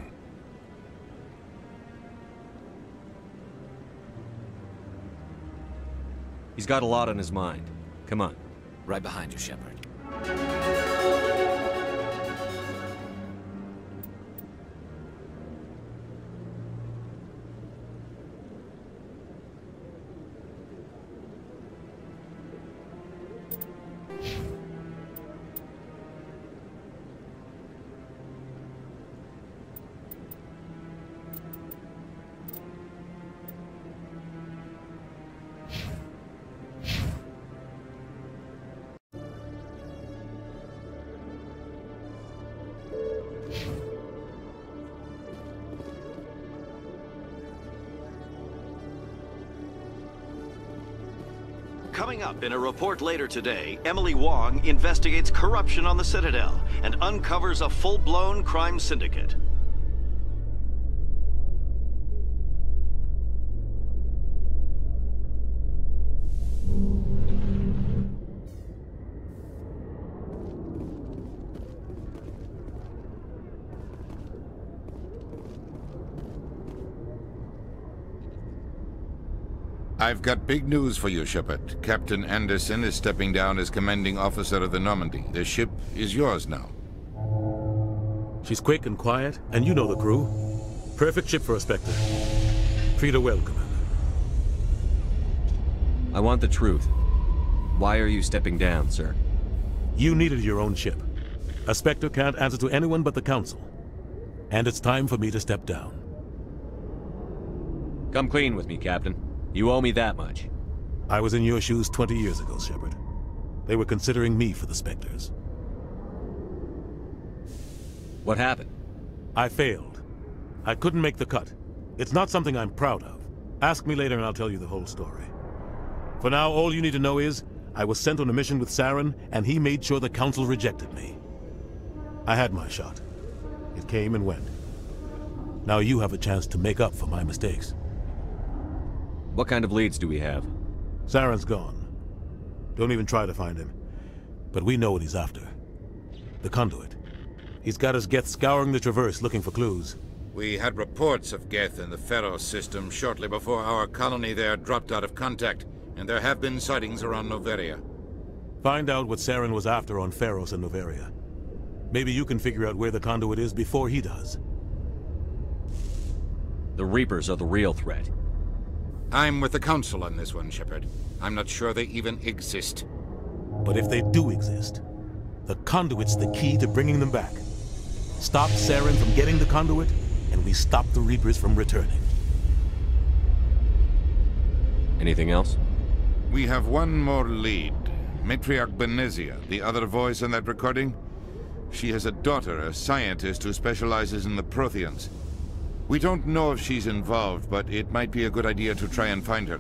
He's got a lot on his mind. Come on. Right behind you, Shepard. Coming up in a report later today, Emily Wong investigates corruption on the Citadel and uncovers a full-blown crime syndicate. I've got big news for you, Shepard. Captain Anderson is stepping down as commanding officer of the Normandy. The ship is yours now. She's quick and quiet, and you know the crew. Perfect ship for a Spectre. Treat her well, Commander. I want the truth. Why are you stepping down, sir? You needed your own ship. A Spectre can't answer to anyone but the Council. And it's time for me to step down. Come clean with me, Captain. You owe me that much. I was in your shoes 20 years ago, Shepard. They were considering me for the Spectres. What happened? I failed. I couldn't make the cut. It's not something I'm proud of. Ask me later and I'll tell you the whole story. For now, all you need to know is, I was sent on a mission with Saren, and he made sure the Council rejected me. I had my shot. It came and went. Now you have a chance to make up for my mistakes. What kind of leads do we have? Saren's gone. Don't even try to find him. But we know what he's after. The conduit. He's got his Geth scouring the Traverse looking for clues. We had reports of Geth in the Pharaoh system shortly before our colony there dropped out of contact, and there have been sightings around Noveria. Find out what Saren was after on Pharos and Noveria. Maybe you can figure out where the conduit is before he does. The Reapers are the real threat. I'm with the Council on this one, Shepard. I'm not sure they even exist. But if they do exist, the conduit's the key to bringing them back. Stop Saren from getting the conduit, and we stop the Reapers from returning. Anything else? We have one more lead. Matriarch Benezia, the other voice in that recording. She has a daughter, a scientist who specializes in the Protheans. We don't know if she's involved, but it might be a good idea to try and find her.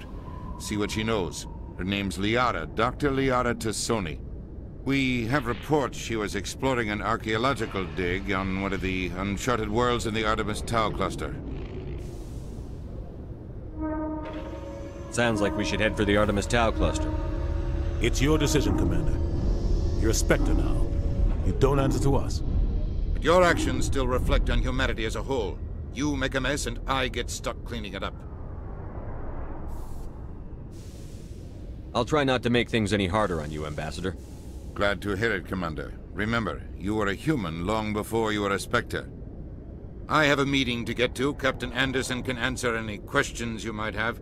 See what she knows. Her name's Liara, Dr. Liara Tassoni. We have reports she was exploring an archaeological dig on one of the uncharted worlds in the Artemis Tau cluster. Sounds like we should head for the Artemis Tau cluster. It's your decision, Commander. You're a Spectre now. You don't answer to us. But your actions still reflect on humanity as a whole. You make a mess and I get stuck cleaning it up. I'll try not to make things any harder on you, Ambassador. Glad to hear it, Commander. Remember, you were a human long before you were a Spectre. I have a meeting to get to. Captain Anderson can answer any questions you might have.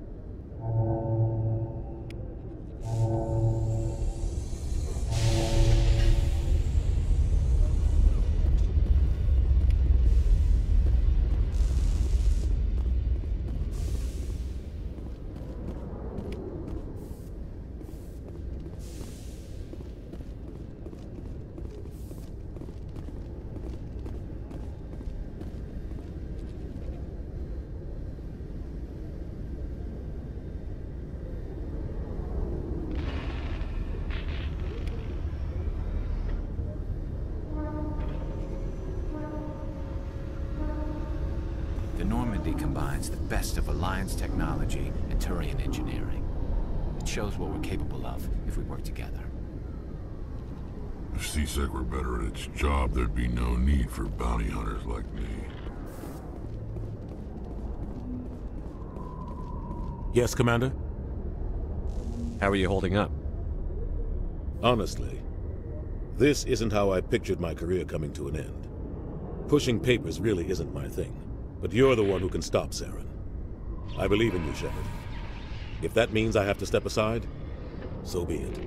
The Normandy combines the best of Alliance technology and Turian engineering. It shows what we're capable of if we work together. If C-Sec were better at its job, there'd be no need for bounty hunters like me. Yes, Commander? How are you holding up? Honestly, this isn't how I pictured my career coming to an end. Pushing papers really isn't my thing. But you're the one who can stop Saren. I believe in you, Shepard. If that means I have to step aside, so be it.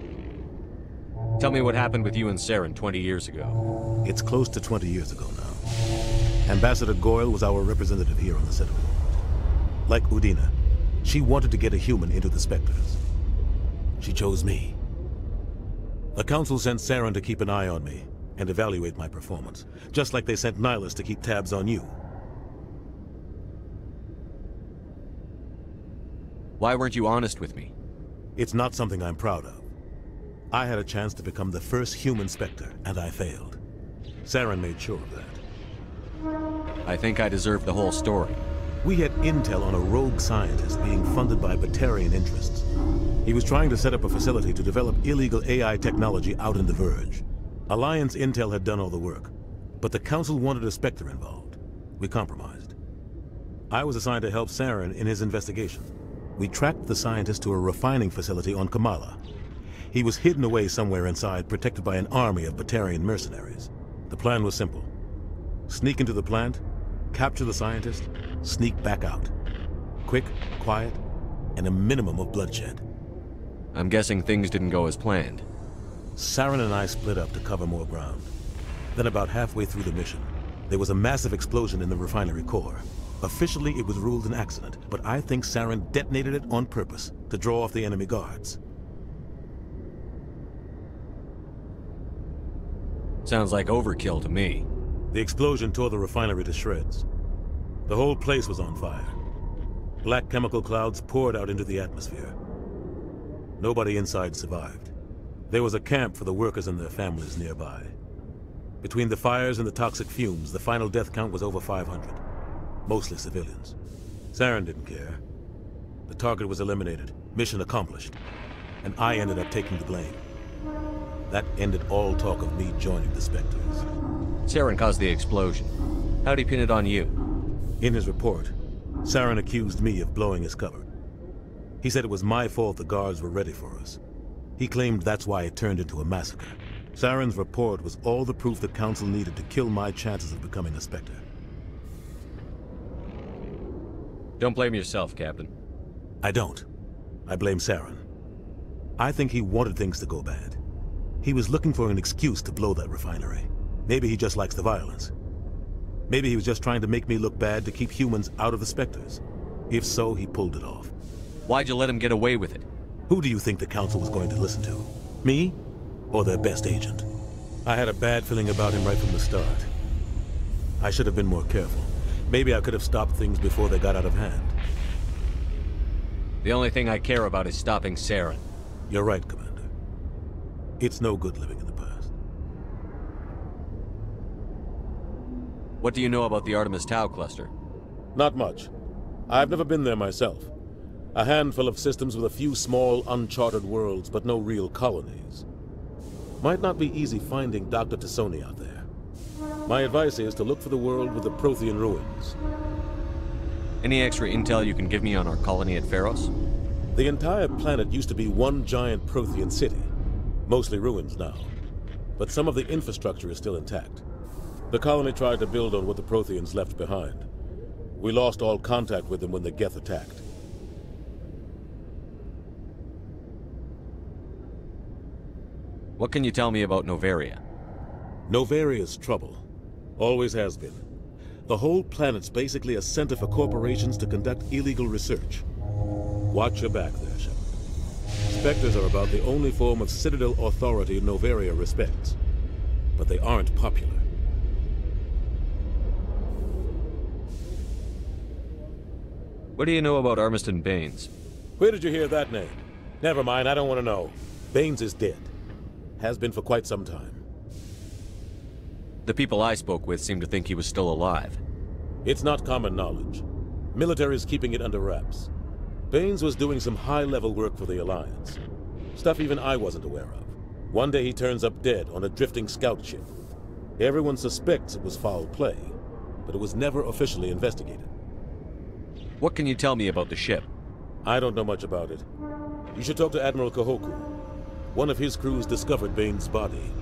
Tell me what happened with you and Saren 20 years ago. It's close to 20 years ago now. Ambassador Goyle was our representative here on the Citadel. Like Udina, she wanted to get a human into the Spectres. She chose me. The Council sent Saren to keep an eye on me and evaluate my performance, just like they sent Nihilus to keep tabs on you. Why weren't you honest with me? It's not something I'm proud of. I had a chance to become the first human Spectre, and I failed. Saren made sure of that. I think I deserve the whole story. We had intel on a rogue scientist being funded by Batarian interests. He was trying to set up a facility to develop illegal AI technology out in the Verge. Alliance intel had done all the work, but the Council wanted a Spectre involved. We compromised. I was assigned to help Saren in his investigation. We tracked the scientist to a refining facility on Kamala. He was hidden away somewhere inside, protected by an army of Batarian mercenaries. The plan was simple. Sneak into the plant, capture the scientist, sneak back out. Quick, quiet, and a minimum of bloodshed. I'm guessing things didn't go as planned. Saren and I split up to cover more ground. Then about halfway through the mission, there was a massive explosion in the refinery core. Officially, it was ruled an accident, but I think Saren detonated it on purpose to draw off the enemy guards. Sounds like overkill to me. The explosion tore the refinery to shreds. The whole place was on fire. Black chemical clouds poured out into the atmosphere. Nobody inside survived. There was a camp for the workers and their families nearby. Between the fires and the toxic fumes, the final death count was over 500. Mostly civilians. Saren didn't care. The target was eliminated, mission accomplished, and I ended up taking the blame. That ended all talk of me joining the Spectres. Saren caused the explosion. How'd he pin it on you? In his report, Saren accused me of blowing his cover. He said it was my fault the guards were ready for us. He claimed that's why it turned into a massacre. Saren's report was all the proof the Council needed to kill my chances of becoming a Spectre. Don't blame yourself, Captain. I don't. I blame Saren. I think he wanted things to go bad. He was looking for an excuse to blow that refinery. Maybe he just likes the violence. Maybe he was just trying to make me look bad to keep humans out of the Spectres. If so, he pulled it off. Why'd you let him get away with it? Who do you think the Council was going to listen to? Me? Or their best agent? I had a bad feeling about him right from the start. I should have been more careful. Maybe I could have stopped things before they got out of hand. The only thing I care about is stopping Saren. You're right, Commander. It's no good living in the past. What do you know about the Artemis Tau cluster? Not much. I've never been there myself. A handful of systems with a few small, uncharted worlds, but no real colonies. Might not be easy finding Dr. T'Soni out there. My advice is to look for the world with the Prothean ruins. Any extra intel you can give me on our colony at Pharos? The entire planet used to be one giant Prothean city. Mostly ruins now. But some of the infrastructure is still intact. The colony tried to build on what the Protheans left behind. We lost all contact with them when the Geth attacked. What can you tell me about Noveria? Novaria's trouble. Always has been. The whole planet's basically a center for corporations to conduct illegal research. Watch your back there, Shepard. Spectres are about the only form of Citadel authority Noveria respects. But they aren't popular. What do you know about Armiston Baines? Where did you hear that name? Never mind, I don't want to know. Baines is dead. Has been for quite some time. The people I spoke with seemed to think he was still alive. It's not common knowledge. Military's keeping it under wraps. Baines was doing some high-level work for the Alliance. Stuff even I wasn't aware of. One day he turns up dead on a drifting scout ship. Everyone suspects it was foul play, but it was never officially investigated. What can you tell me about the ship? I don't know much about it. You should talk to Admiral Kahoku. One of his crews discovered Baines' body.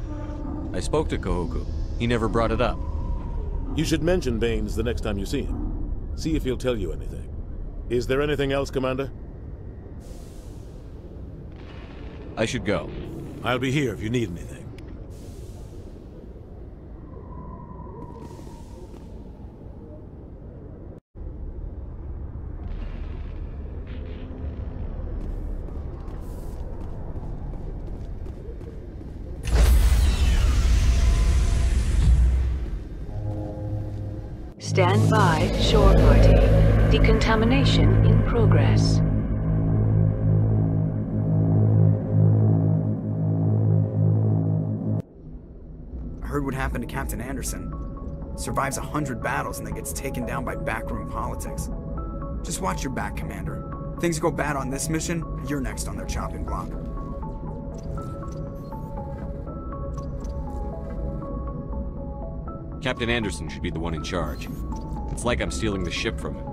I spoke to Kahoku. He never brought it up. You should mention Baines the next time you see him. See if he'll tell you anything. Is there anything else, Commander? I should go. I'll be here if you need anything. Stand by, shore party. Decontamination in progress. heard what happened to Captain Anderson. Survives 100 battles and then gets taken down by backroom politics. Just watch your back, Commander. Things go bad on this mission, you're next on their chopping block. Captain Anderson should be the one in charge. It's like I'm stealing the ship from him.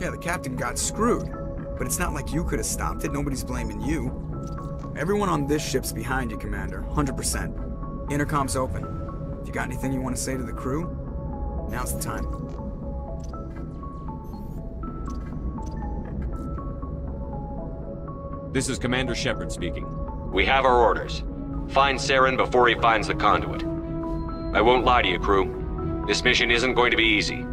Yeah, the captain got screwed. But it's not like you could have stopped it. Nobody's blaming you. Everyone on this ship's behind you, Commander. 100%. Intercom's open. If you got anything you want to say to the crew, now's the time. This is Commander Shepard speaking. We have our orders. Find Saren before he finds the conduit. I won't lie to you, crew. This mission isn't going to be easy.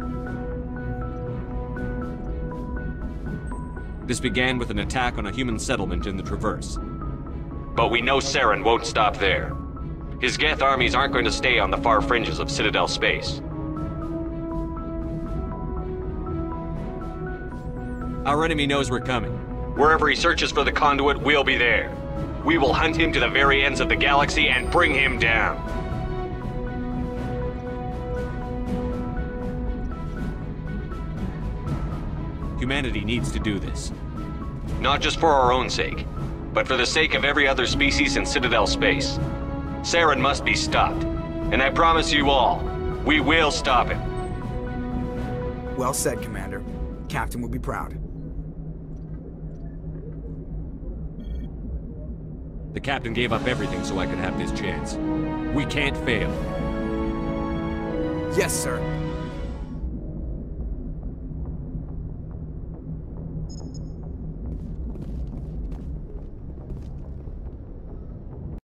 This began with an attack on a human settlement in the Traverse. But we know Saren won't stop there. His Geth armies aren't going to stay on the far fringes of Citadel space. Our enemy knows we're coming. Wherever he searches for the conduit, we'll be there. We will hunt him to the very ends of the galaxy and bring him down. Humanity needs to do this. Not just for our own sake, but for the sake of every other species in Citadel space. Saren must be stopped. And I promise you all, we will stop him. Well said, Commander. Captain will be proud. The captain gave up everything so I could have this chance. We can't fail. Yes, sir.